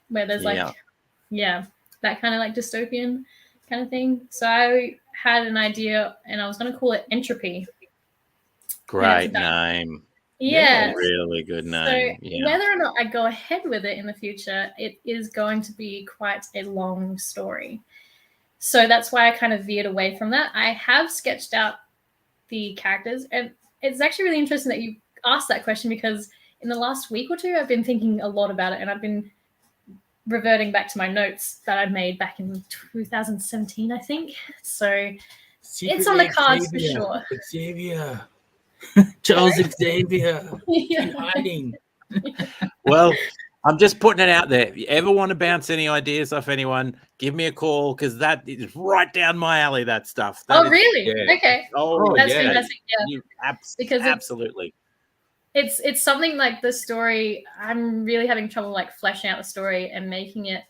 Speaker 3: where there's like that kind of like dystopian kind of thing. So I had an idea and I was going to call it entropy.
Speaker 2: Great name.
Speaker 3: Yeah.
Speaker 2: Really good name.
Speaker 3: So whether or not I go ahead with it in the future, it is going to be quite a long story. So that's why I kind of veered away from that. I have sketched out the characters, and it's actually really interesting that you asked that question, because in the last week or two, I've been thinking a lot about it, and I've been reverting back to my notes that I made back in 2017, I think. So it's on the cards for sure.
Speaker 1: Xavier. Charles Xavier. Hiding.
Speaker 2: Well, I'm just putting it out there. If you ever want to bounce any ideas off anyone, give me a call, because that is right down my alley, that stuff.
Speaker 3: Really? Yeah. Okay. That's fantastic.
Speaker 2: Because absolutely.
Speaker 3: It's something like the story. I'm really having trouble like fleshing out the story and making it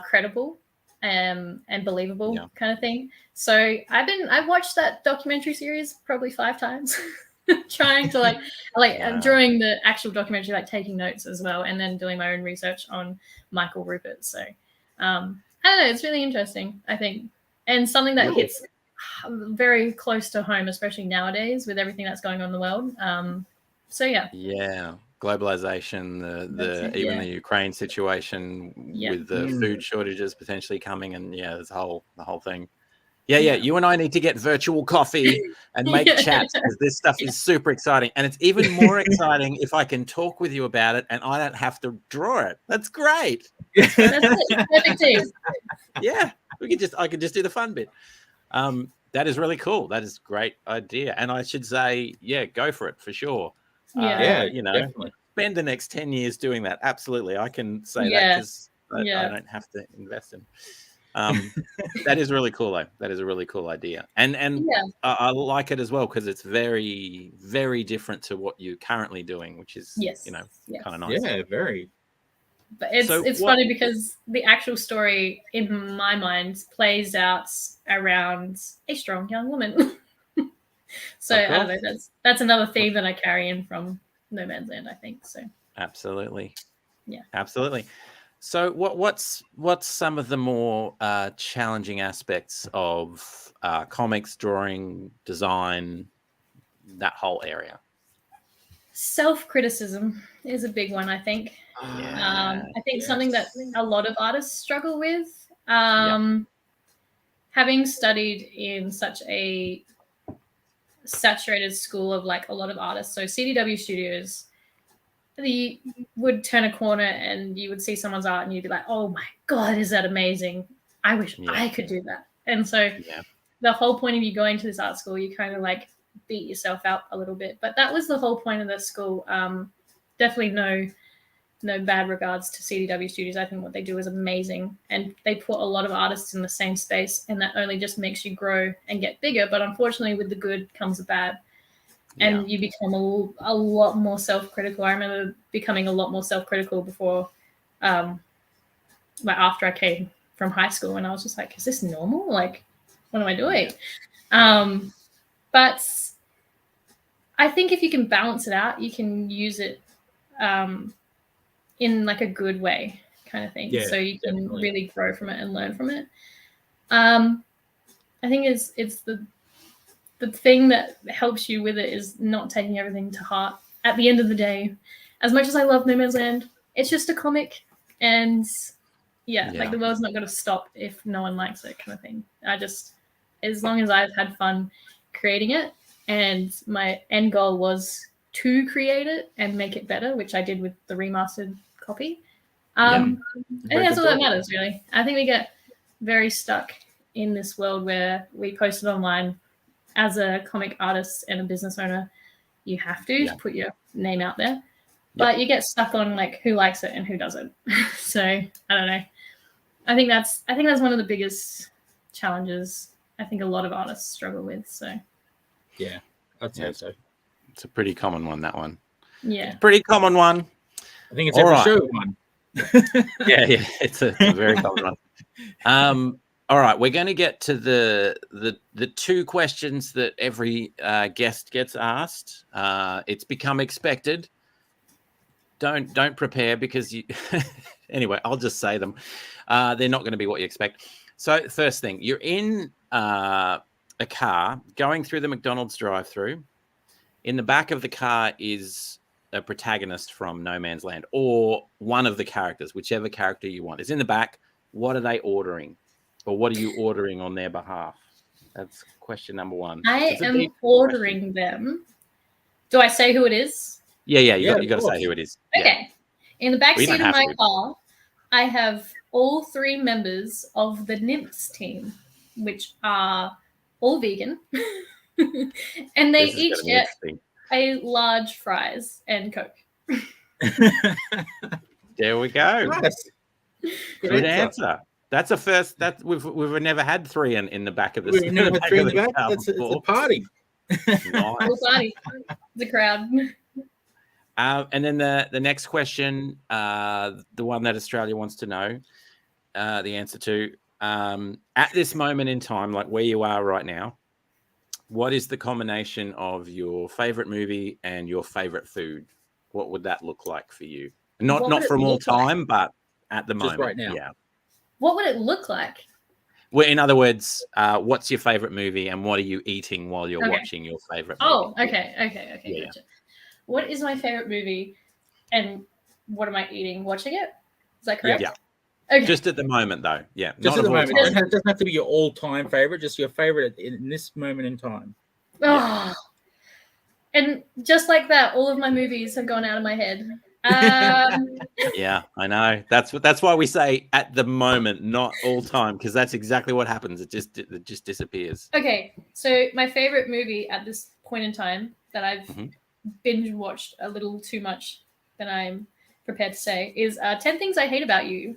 Speaker 3: credible and believable kind of thing. So I've watched that documentary series probably 5 times, trying to during the actual documentary, like taking notes as well, and then doing my own research on Michael Rupert. So I don't know, it's really interesting, I think, and something that hits very close to home, especially nowadays with everything that's going on in the world.
Speaker 2: Globalization, the Ukraine situation with the food shortages potentially coming, and the whole thing. You and I need to get virtual coffee and make chats, because this stuff is super exciting, and it's even more exciting if I can talk with you about it and I don't have to draw it. That's great.
Speaker 3: That's it. Perfect team.
Speaker 2: I could just do the fun bit. That is really cool. That is a great idea, and I should say, go for it for sure.
Speaker 1: Definitely.
Speaker 2: Spend the next 10 years doing that. Absolutely. I can say that because I don't have to invest in. That is really cool, though. That is a really cool idea. And I like it as well, because it's very, very different to what you're currently doing, which is, kind of nice.
Speaker 1: Yeah, very.
Speaker 3: But it's funny because the actual story in my mind plays out around a strong young woman. So I don't know. That's another theme that I carry in from No Man's Land, I think. So
Speaker 2: absolutely,
Speaker 3: absolutely.
Speaker 2: So what's some of the more challenging aspects of comics, drawing, design, that whole area?
Speaker 3: Self-criticism is a big one, I think. I think something that a lot of artists struggle with. Having studied in such a saturated school of like a lot of artists, so CDW Studios, you would turn a corner and you would see someone's art and you'd be like, oh my god, is that amazing, I wish I could do that. And so the whole point of you going to this art school, you kind of like beat yourself out a little bit, but that was the whole point of the school. Definitely no no bad regards to CDW Studios. I think what they do is amazing, and they put a lot of artists in the same space, and that only just makes you grow and get bigger. But unfortunately, with the good comes the bad, and you become a lot more self-critical. I remember becoming a lot more self-critical before, like after I came from high school, and I was just like, is this normal? Like, what am I doing? But I think if you can balance it out, you can use it in like a good way kind of thing. So you can really grow from it and learn from it. I think it's the thing that helps you with it is not taking everything to heart. At the end of the day, as much as I love No Man's Land, it's just a comic, and like the world's not going to stop if no one likes it kind of thing. As long as I've had fun creating it, and my end goal was to create it and make it better, which I did with the remastered copy. I think that's all that matters, really. I think we get very stuck in this world where we post it online. As a comic artist and a business owner, you have to put your name out there, but you get stuck on like who likes it and who doesn't. So I don't know. I think that's one of the biggest challenges I think a lot of artists struggle with. So
Speaker 1: yeah, I'd say so.
Speaker 2: It's a pretty common one, that one.
Speaker 3: Yeah,
Speaker 2: pretty common one.
Speaker 1: I think it's every show one.
Speaker 2: yeah, it's a very common one. All right, we're going to get to the two questions that every guest gets asked. It's become expected. Don't prepare because you. Anyway, I'll just say them. They're not going to be what you expect. So first thing, you're in a car going through the McDonald's drive-through. In the back of the car is a protagonist from No Man's Land, or one of the characters, whichever character you want is in the back. What are they ordering? Or what are you ordering on their behalf? That's question number one.
Speaker 3: I am ordering them. Do I say who it is?
Speaker 2: Yeah, you got to say who it is.
Speaker 3: Okay. In the back seat of my car, I have all three members of the Nymphs team, which are all vegan. And they each get a large fries and Coke.
Speaker 2: There we go.
Speaker 1: Nice.
Speaker 2: Good answer. That's a first. That we've never had three in the back of the.
Speaker 1: We've never had three in the back. It's a party.
Speaker 2: Nice.
Speaker 3: Party. The crowd.
Speaker 2: And then the next question, the one that Australia wants to know, the answer to, at this moment in time, like where you are right now, what is the combination of your favorite movie and your favorite food? What would that look like for you? Not from all time, but at the moment,
Speaker 1: right now.
Speaker 2: Yeah.
Speaker 3: What would it look like?
Speaker 2: Well, in other words, what's your favorite movie and what are you eating while you're watching your favorite movie?
Speaker 3: Oh, okay.
Speaker 2: Yeah.
Speaker 3: Gotcha. What is my favorite movie and what am I eating watching it? Is that correct?
Speaker 2: Yeah.
Speaker 3: Okay.
Speaker 2: Just at the moment, though. Yeah.
Speaker 1: Just at the moment. It doesn't have to be your all-time favorite, just your favorite in this moment in time.
Speaker 3: Oh. And just like that, all of my movies have gone out of my head.
Speaker 2: Yeah, I know. That's why we say at the moment, not all time, because that's exactly what happens. It just disappears.
Speaker 3: Okay, so my favorite movie at this point in time that I've binge watched a little too much than I'm prepared to say is 10 Things I Hate About You.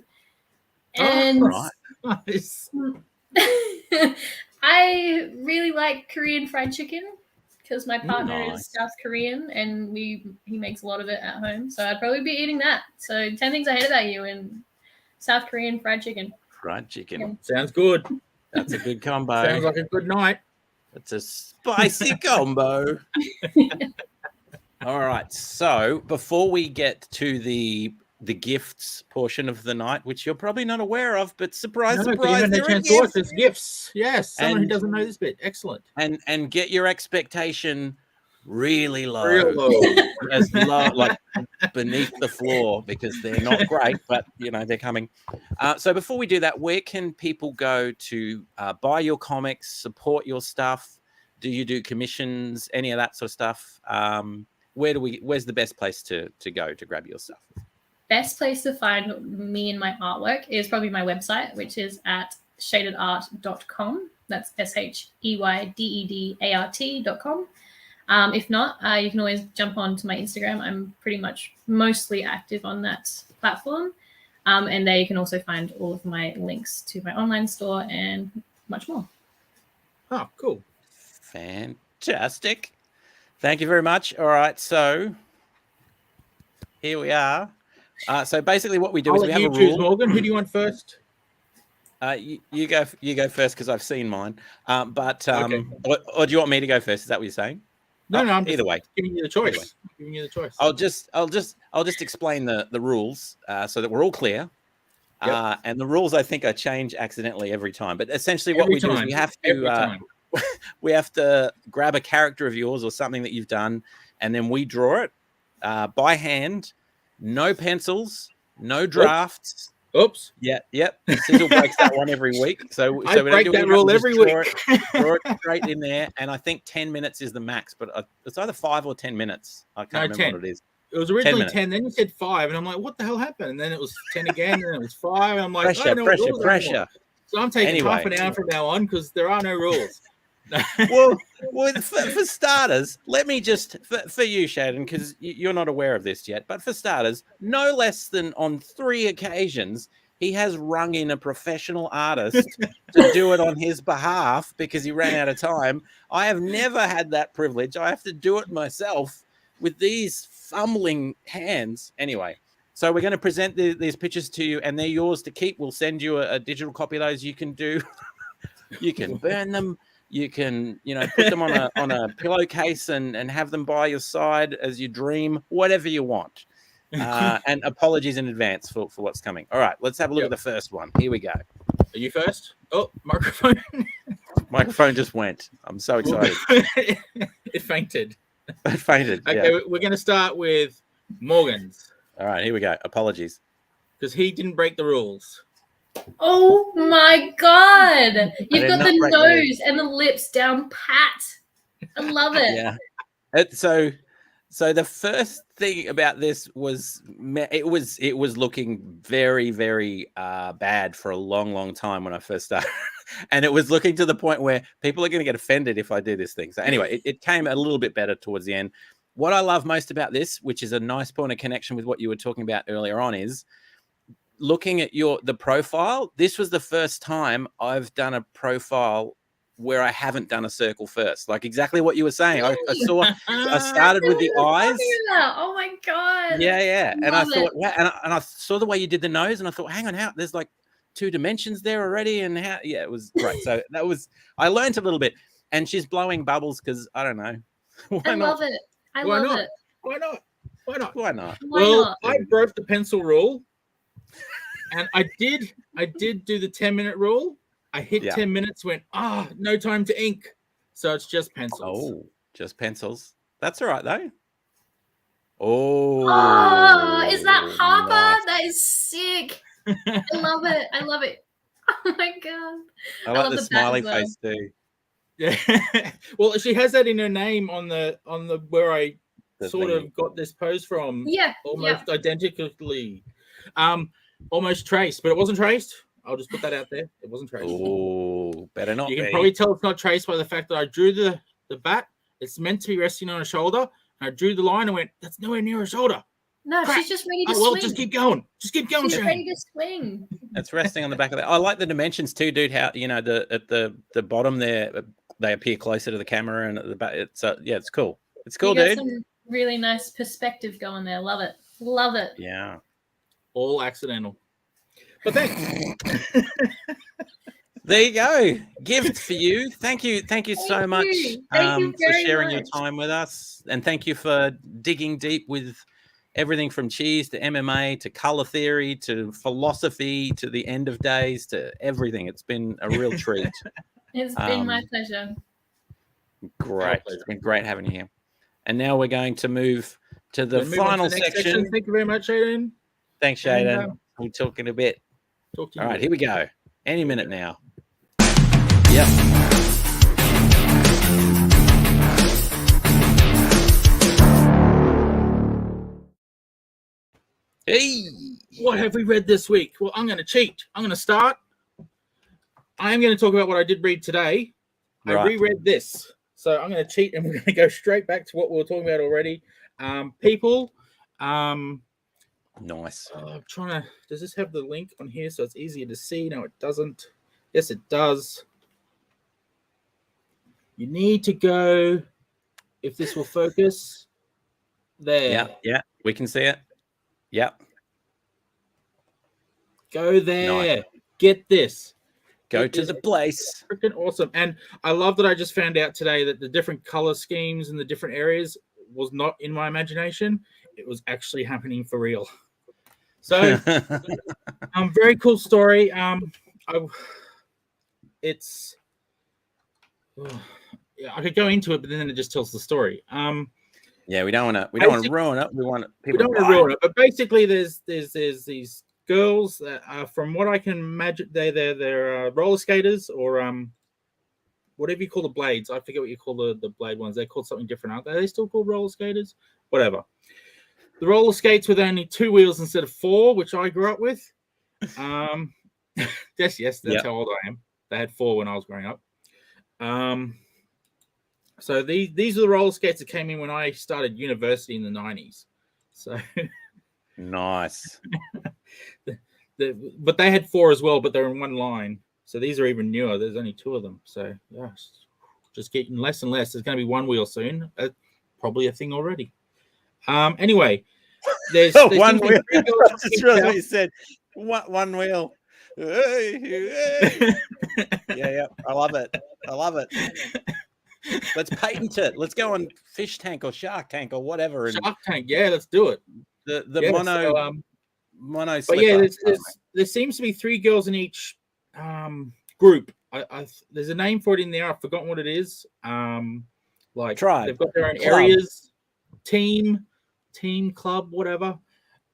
Speaker 3: And
Speaker 1: nice.
Speaker 3: I really like Korean fried chicken because my partner is South Korean and he makes a lot of it at home. So I'd probably be eating that. So 10 Things I Hate About You and South Korean fried chicken.
Speaker 2: Fried chicken.
Speaker 3: Yeah.
Speaker 1: Sounds good.
Speaker 2: That's a good combo.
Speaker 1: Sounds like a good night.
Speaker 2: It's a spicy combo. All right. So before we get to the gifts portion of the night, which you're probably not aware of, but surprise,
Speaker 1: there's gifts. Yes, someone who doesn't know this bit. Excellent.
Speaker 2: And get your expectation really low.
Speaker 1: Real low.
Speaker 2: As low, like beneath the floor, because they're not great, but they're coming. So before we do that, where can people go to buy your comics, support your stuff? Do you do commissions, any of that sort of stuff? Where's the best place to go to grab your stuff?
Speaker 3: Best place to find me and my artwork is probably my website, which is at sheydinart.com. That's SHEYDEDART.com. If not, you can always jump on to my Instagram. I'm pretty much mostly active on that platform. And there you can also find all of my links to my online store and much more.
Speaker 1: Oh, cool.
Speaker 2: Fantastic. Thank you very much. All right, so here we are. So basically what we do is we have a rule.
Speaker 1: Morgan, who do you want first?
Speaker 2: You go first because I've seen mine.
Speaker 1: Okay.
Speaker 2: Or do you want me to go first? Is that what you're saying?
Speaker 1: No, I'm
Speaker 2: either way.
Speaker 1: Giving you the choice. Giving you the choice.
Speaker 2: I'll just explain the rules so that we're all clear. Yep. And the rules I think I change accidentally every time. But essentially what we do is we have to grab a character of yours or something that you've done, and then we draw it by hand. No pencils, no drafts.
Speaker 1: Oops.
Speaker 2: Yeah. Yep. Sizzle breaks that one every week. So
Speaker 1: I break that rule every week.
Speaker 2: Draw it straight in there, and I think 10 minutes is the max, but it's either 5 or 10 minutes. I can't remember what it is.
Speaker 1: It was originally 10, then you said 5, and I'm like, what the hell happened? And then it was 10 again, and then it was 5, and I'm like, pressure. So I'm taking half an hour from now on because there are no rules.
Speaker 2: well, for starters, let me just for you, Sheydin, because you're not aware of this yet, but for starters, no less than on 3 occasions, he has rung in a professional artist to do it on his behalf because he ran out of time. I have never had that privilege. I have to do it myself with these fumbling hands. Anyway, so we're going to present these pictures to you, and they're yours to keep. We'll send you a digital copy of those. You can you can burn them. You can, put them on a pillowcase and have them by your side as you dream, whatever you want. And apologies in advance for what's coming. All right, let's have a look at the first one. Here we go.
Speaker 1: Are you first? Oh, microphone.
Speaker 2: Microphone just went. I'm so excited.
Speaker 1: It fainted.
Speaker 2: It fainted.
Speaker 1: Okay, we're going to start with Morgan's.
Speaker 2: All right, here we go. Apologies.
Speaker 1: Because he didn't break the rules.
Speaker 3: Oh my God! You've got the nose and the lips down pat. I love it.
Speaker 2: Yeah. So the first thing about this was it was looking very, very bad for a long time when I first started, and it was looking to the point where people are going to get offended if I do this thing. So anyway, it came a little bit better towards the end. What I love most about this, which is a nice point of connection with what you were talking about earlier on, is looking at the profile. This was the first time I've done a profile where I haven't done a circle first, like exactly what you were saying. I started with the eyes.
Speaker 3: Oh my God.
Speaker 2: Yeah. And I thought, wow, and I saw the way you did the nose, and I thought, hang on, how there's like 2 dimensions there already, and how it was great. So I learned a little bit, and she's blowing bubbles because I don't know.
Speaker 3: I love it.
Speaker 1: Why not?
Speaker 3: Well,
Speaker 1: I broke the pencil rule. And I did do the 10-minute rule. I hit 10 minutes, went, no time to ink. So it's just pencils.
Speaker 2: Oh, just pencils. That's all right, though. Oh,
Speaker 3: is that Harper?
Speaker 2: Nice.
Speaker 3: That is sick. I love it. Oh my God.
Speaker 2: I like the smiley face too.
Speaker 1: Yeah. Well, she has that in her name on the where I sort of got this pose from.
Speaker 3: Yeah.
Speaker 1: Almost identically. Almost traced, but it wasn't traced. I'll just put that out there. It wasn't traced.
Speaker 2: Oh, better not.
Speaker 1: You can probably tell it's not traced by the fact that I drew the bat. It's meant to be resting on a shoulder. And I drew the line and went, that's nowhere near a shoulder.
Speaker 3: No, Crap. She's just ready to
Speaker 1: swing.
Speaker 3: Well,
Speaker 1: just keep going. She's ready
Speaker 3: to swing.
Speaker 2: It's resting on the back of that. I like the dimensions too, dude. How at the bottom there, they appear closer to the camera, and at the back, it's it's cool. It's cool, dude.
Speaker 3: Some really nice perspective going there. Love it.
Speaker 2: Yeah.
Speaker 1: All accidental. But thanks.
Speaker 2: There you go. Gift for you. Thank you so much for sharing your time with us. And thank you for digging deep with everything from cheese to MMA to color theory to philosophy to the end of days to everything. It's been a real treat.
Speaker 3: It's been my pleasure.
Speaker 2: Great. It's been great having you here. And now we're going to move to the final section.
Speaker 1: Thank you very much, Sheydin.
Speaker 2: Thanks, Sheydin. We'll talk in a bit.
Speaker 1: Talk to you.
Speaker 2: All right, here we go. Any minute now. Yep. Hey,
Speaker 1: what have we read this week? Well, I'm going to cheat. I'm going to start. I am going to talk about what I did read today. I reread this. So I'm going to cheat, and we're going to go straight back to what we were talking about already. People.
Speaker 2: Nice.
Speaker 1: I'm trying to. Does this have the link on here so it's easier to see? No, it doesn't. Yes, it does. You need to go. If this will focus, there.
Speaker 2: Yeah, we can see it. Yeah.
Speaker 1: Go there.
Speaker 2: Nice.
Speaker 1: Get this.
Speaker 2: Go to the place.
Speaker 1: Freaking awesome. And I love that I just found out today that the different color schemes in the different areas was not in my imagination. It was actually happening for real. So, very cool story. It's I could go into it, but then it just tells the story.
Speaker 2: Yeah, we don't want to ruin it. We want people.
Speaker 1: We don't want to ruin it, but basically, there's these girls that from what I can imagine, they're roller skaters or whatever you call the blades. I forget what you call the blade ones. They're called something different, aren't they? Are they still called roller skaters? Whatever. The roller skates with only 2 wheels instead of 4, which I grew up with. That's how old I am. They had 4 when I was growing up. So these are the roller skates that came in when I started university in the 90s. So
Speaker 2: nice.
Speaker 1: But they had 4 as well, but they're in one line. So these are even newer. There's only 2 of them. So yeah, just getting less and less. There's going to be 1 wheel soon. Probably a thing already. Anyway, there's
Speaker 2: 1 wheel. I just realized what you said. 1 wheel. Yeah. I love it. Let's patent it. Let's go on Fish Tank or Shark Tank or whatever.
Speaker 1: Shark Tank, yeah, let's do it.
Speaker 2: Mono.
Speaker 1: But yeah, there seems to be 3 girls in each group. There's a name for it in there. I've forgotten what it is. Like
Speaker 2: tribe.
Speaker 1: They've got their own areas, team, club, whatever.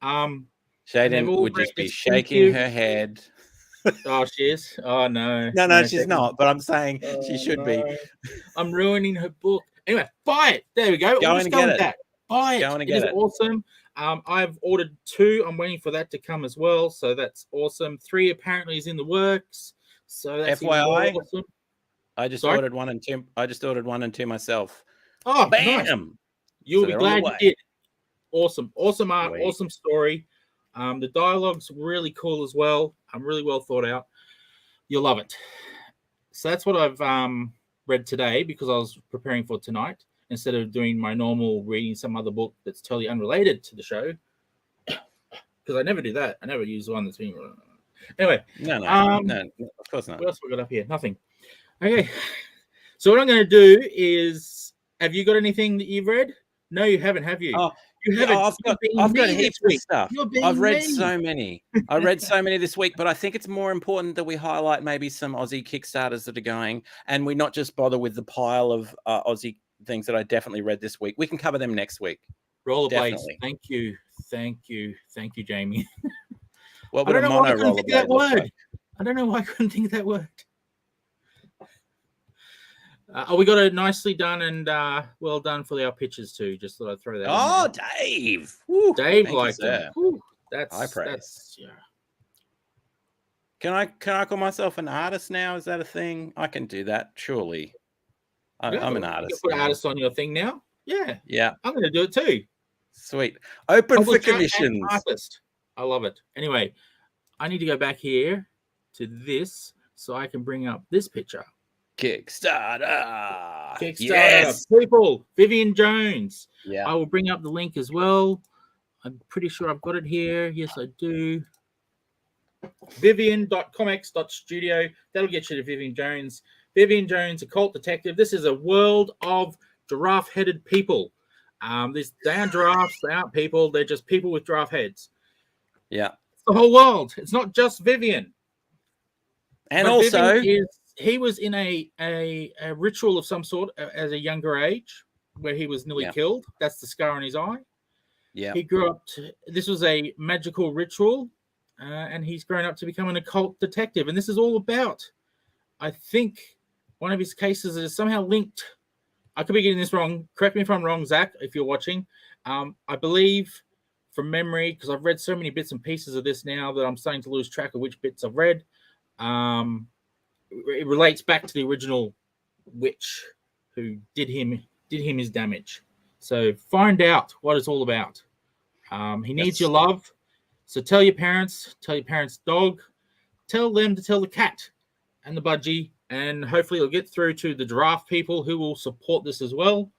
Speaker 2: Sheydin would just be shaking her head.
Speaker 1: Oh, she is? Oh, no.
Speaker 2: No, she's not. But I'm saying she should be.
Speaker 1: I'm ruining her book. Anyway, buy it. There we go.
Speaker 2: Go and get it.
Speaker 1: That. Buy it.
Speaker 2: Go and get it.
Speaker 1: It is awesome. I've ordered 2. I'm waiting for that to come as well. So that's awesome. 3 apparently is in the works. So that's
Speaker 2: FYI,
Speaker 1: awesome.
Speaker 2: I just ordered 1 and 2. I just ordered 1 and 2 myself.
Speaker 1: Oh,
Speaker 2: bam!
Speaker 1: Nice. You'll be glad you did. Awesome art, Sweet. Awesome story. The dialogue's really cool as well. Really well thought out. You'll love it. So that's what I've read today because I was preparing for tonight instead of doing my normal reading some other book that's totally unrelated to the show. Because I never do that. I never use one that's been. Anyway.
Speaker 2: No, of course not.
Speaker 1: What else we got up here? Nothing. Okay. So what I'm going to do is, have you got anything that you've read? No, you haven't, have you?
Speaker 2: Oh,
Speaker 1: you haven't.
Speaker 2: I've got heaps of stuff. I've read so many. I read so many this week, but I think it's more important that we highlight maybe some Aussie Kickstarters that are going, and we not just bother with the pile of Aussie things that I definitely read this week. We can cover them next week.
Speaker 1: Rollerblades. Thank you, Jamie.
Speaker 2: What would a mono rollerblade look like?
Speaker 1: I don't know why I couldn't think of that word. We got it nicely done and well done for our pictures too. Just thought I'd throw that.
Speaker 2: Oh, Dave!
Speaker 1: Woo, Dave liked it. That's
Speaker 2: high praise.
Speaker 1: That's, yeah.
Speaker 2: Can I call myself an artist now? Is that a thing? I can do that, surely. I'm an artist.
Speaker 1: You put artist on your thing now? Yeah.
Speaker 2: Yeah.
Speaker 1: I'm going to do it too.
Speaker 2: Sweet. Open for commissions.
Speaker 1: Artist. I love it. Anyway, I need to go back here to this so I can bring up this picture.
Speaker 2: Kickstarter.
Speaker 1: Yes. People. Vivian Jones.
Speaker 2: Yeah.
Speaker 1: I will bring up the link as well. I'm pretty sure I've got it here. Yes, I do. Vivian.comx.studio. That'll get you to Vivian Jones. Vivian Jones, a cult detective. This is a world of giraffe-headed people. They aren't giraffes. They aren't people. They're just people with giraffe heads.
Speaker 2: Yeah.
Speaker 1: It's the whole world. It's not just Vivian.
Speaker 2: And also,
Speaker 1: he was in a ritual of some sort as a younger age where he was nearly killed. That's the scar on his eye.
Speaker 2: Yeah.
Speaker 1: He grew up. This was a magical ritual, and he's grown up to become an occult detective. And this is all about, I think, one of his cases is somehow linked. I could be getting this wrong. Correct me if I'm wrong, Zach, if you're watching. I believe from memory, because I've read so many bits and pieces of this now that I'm starting to lose track of which bits I've read. It relates back to the original witch who did him his damage. So find out what it's all about. He needs your love. So tell your parents' dog, tell them to tell the cat and the budgie, and hopefully it'll get through to the giraffe people who will support this as well.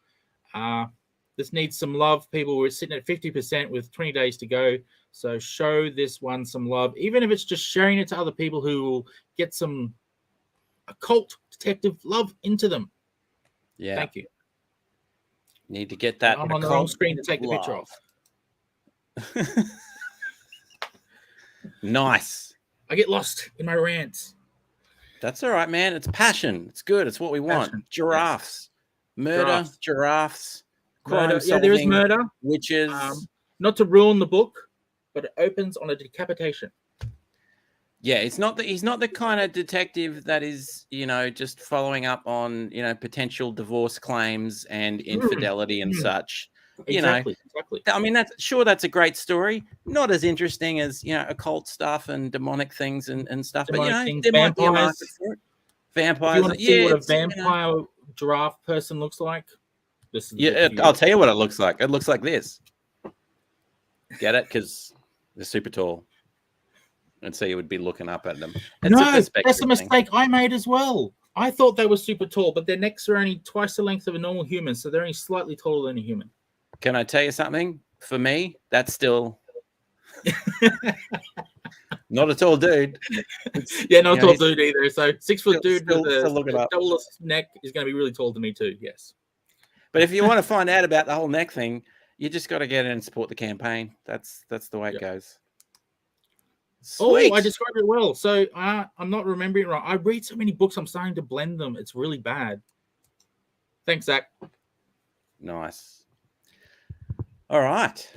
Speaker 1: This needs some love, people. We're sitting at 50% with 20 days to go. So show this one some love, even if it's just sharing it to other people who will get some occult detective love into them.
Speaker 2: Yeah.
Speaker 1: Thank you.
Speaker 2: Need to get that.
Speaker 1: I'm on the wrong screen to take the picture off.
Speaker 2: Nice.
Speaker 1: I get lost in my rants.
Speaker 2: That's all right, man. It's passion. It's good. It's what we want.
Speaker 1: Passion.
Speaker 2: Giraffes. Murder, giraffes.
Speaker 1: Murder. Yeah, there is murder.
Speaker 2: Witches.
Speaker 1: Not to ruin the book, but it opens on a decapitation.
Speaker 2: Yeah, he's not the kind of detective that is, just following up on, potential divorce claims and infidelity and such.
Speaker 1: Exactly.
Speaker 2: I mean, that's a great story. Not as interesting as, occult stuff and demonic things and stuff.
Speaker 1: Demonic
Speaker 2: but, there might be a market
Speaker 1: vampires.
Speaker 2: for it. Vampires.
Speaker 1: If you want to see what a vampire giraffe person looks like, this is
Speaker 2: I'll tell you what it looks like. It looks like this. Get it? Because they're super tall. And so you would be looking up at them.
Speaker 1: That's a mistake I made as well. I thought they were super tall, but their necks are only twice the length of a normal human, so they're only slightly taller than a human.
Speaker 2: Can I tell you something? For me, that's still not a tall dude.
Speaker 1: Not a tall dude either. So 6 foot dude with a double neck is going to be really tall to me too. Yes.
Speaker 2: But if you want to find out about the whole neck thing, you just got to get in and support the campaign. That's the way it goes. Sweet.
Speaker 1: Oh, I described it well. So I'm not remembering it right. I read so many books, I'm starting to blend them. It's really bad. Thanks, Zach.
Speaker 2: Nice. All right.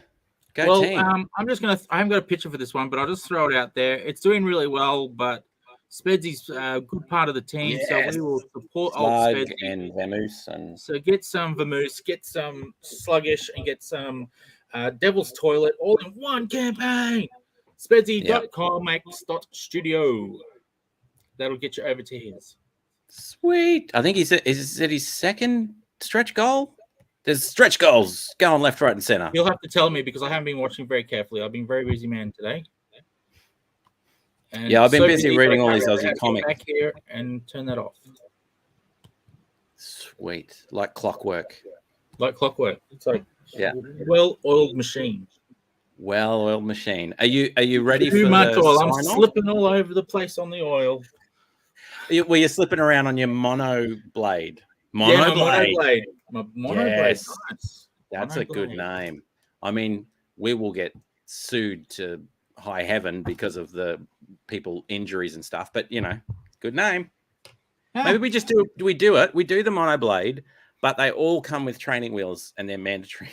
Speaker 2: Go team.
Speaker 1: I haven't got a picture for this one, but I'll just throw it out there. It's doing really well, but Spedsy's a good part of the team, so we will support old Spedsy.
Speaker 2: And Vamoose.
Speaker 1: So get some Vamoose, get some Sluggish, and get some Devil's Toilet all in one campaign. Spedsy.comx.studio. That'll get you over to his.
Speaker 2: Sweet. I think is it his second stretch goal? There's stretch goals going left, right, and center.
Speaker 1: You'll have to tell me because I haven't been watching very carefully. I've been a very busy man today. And
Speaker 2: I've been busy reading all these Aussie comics.
Speaker 1: Back here and turn that off.
Speaker 2: Sweet. Like clockwork.
Speaker 1: It's like well-oiled machine.
Speaker 2: Well-oiled machine. Are you ready for
Speaker 1: too much oil? I'm
Speaker 2: sign-off?
Speaker 1: Slipping all over the place on the oil.
Speaker 2: Well, you're slipping around on your mono blade.
Speaker 1: My mono blade.
Speaker 2: Yes.
Speaker 1: Nice.
Speaker 2: That's a good name. I mean, we will get sued to high heaven because of the people injuries and stuff, but good name. Yeah. Maybe we just do it. We do the mono blade, but they all come with training wheels and they're mandatory.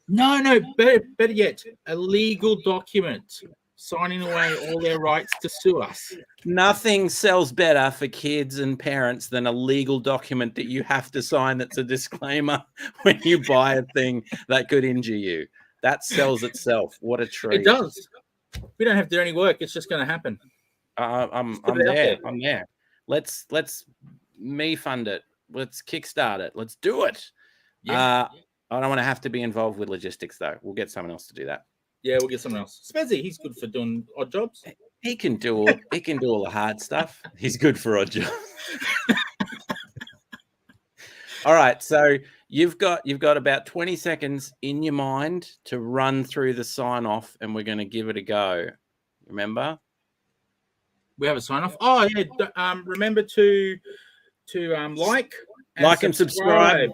Speaker 1: No, better yet, a legal document signing away all their rights to sue us.
Speaker 2: Nothing sells better for kids and parents than a legal document that you have to sign that's a disclaimer when you buy a thing that could injure you. That sells itself. What a treat.
Speaker 1: It does. We don't have to do any work. It's just going to happen.
Speaker 2: I'm there. I'm there. Let's me fund it. Let's kickstart it. Let's do it. Yeah. I don't want to have to be involved with logistics, though. We'll get someone else to do that.
Speaker 1: Yeah, we'll get someone else. Spedsy, he's good for doing odd jobs.
Speaker 2: He can do all the hard stuff. He's good for odd jobs. All right, so you've got about 20 seconds in your mind to run through the sign off, and we're going to give it a go. Remember?
Speaker 1: We have a sign off. Oh yeah. Remember to like and subscribe.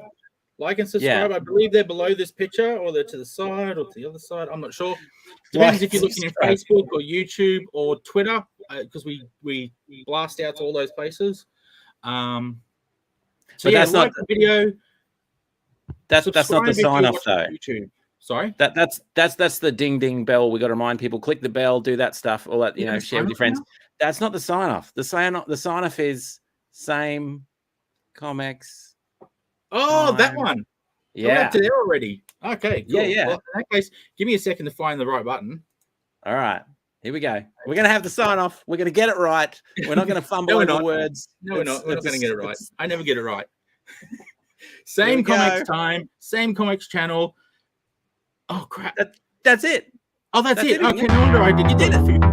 Speaker 1: Like and subscribe. Yeah. I believe they're below this picture, or they're to the side, or to the other side. I'm not sure. Depends if you're looking at Facebook or YouTube or Twitter, because we blast out to all those places. So that's not the video.
Speaker 2: That's not the sign off though.
Speaker 1: YouTube. Sorry.
Speaker 2: That's the ding ding bell. We got to remind people, click the bell, do that stuff, all that share with your friends. That's not the sign off. The sign off is same ComX.
Speaker 1: Oh, that one.
Speaker 2: Yeah.
Speaker 1: We're up to there already. Okay. Cool.
Speaker 2: Yeah.
Speaker 1: Well, in that case, give me a second to find the right button.
Speaker 2: All right. Here we go. We're going to have the sign off. We're going to get it right. We're not going to fumble over words.
Speaker 1: No, we're not. We're not going to get it right. I never get it right. Same ComX time, same ComX channel. Oh crap!
Speaker 2: That's it.
Speaker 1: Oh, that's it.
Speaker 2: it,
Speaker 1: Okay, no wonder I didn't.
Speaker 2: You did it.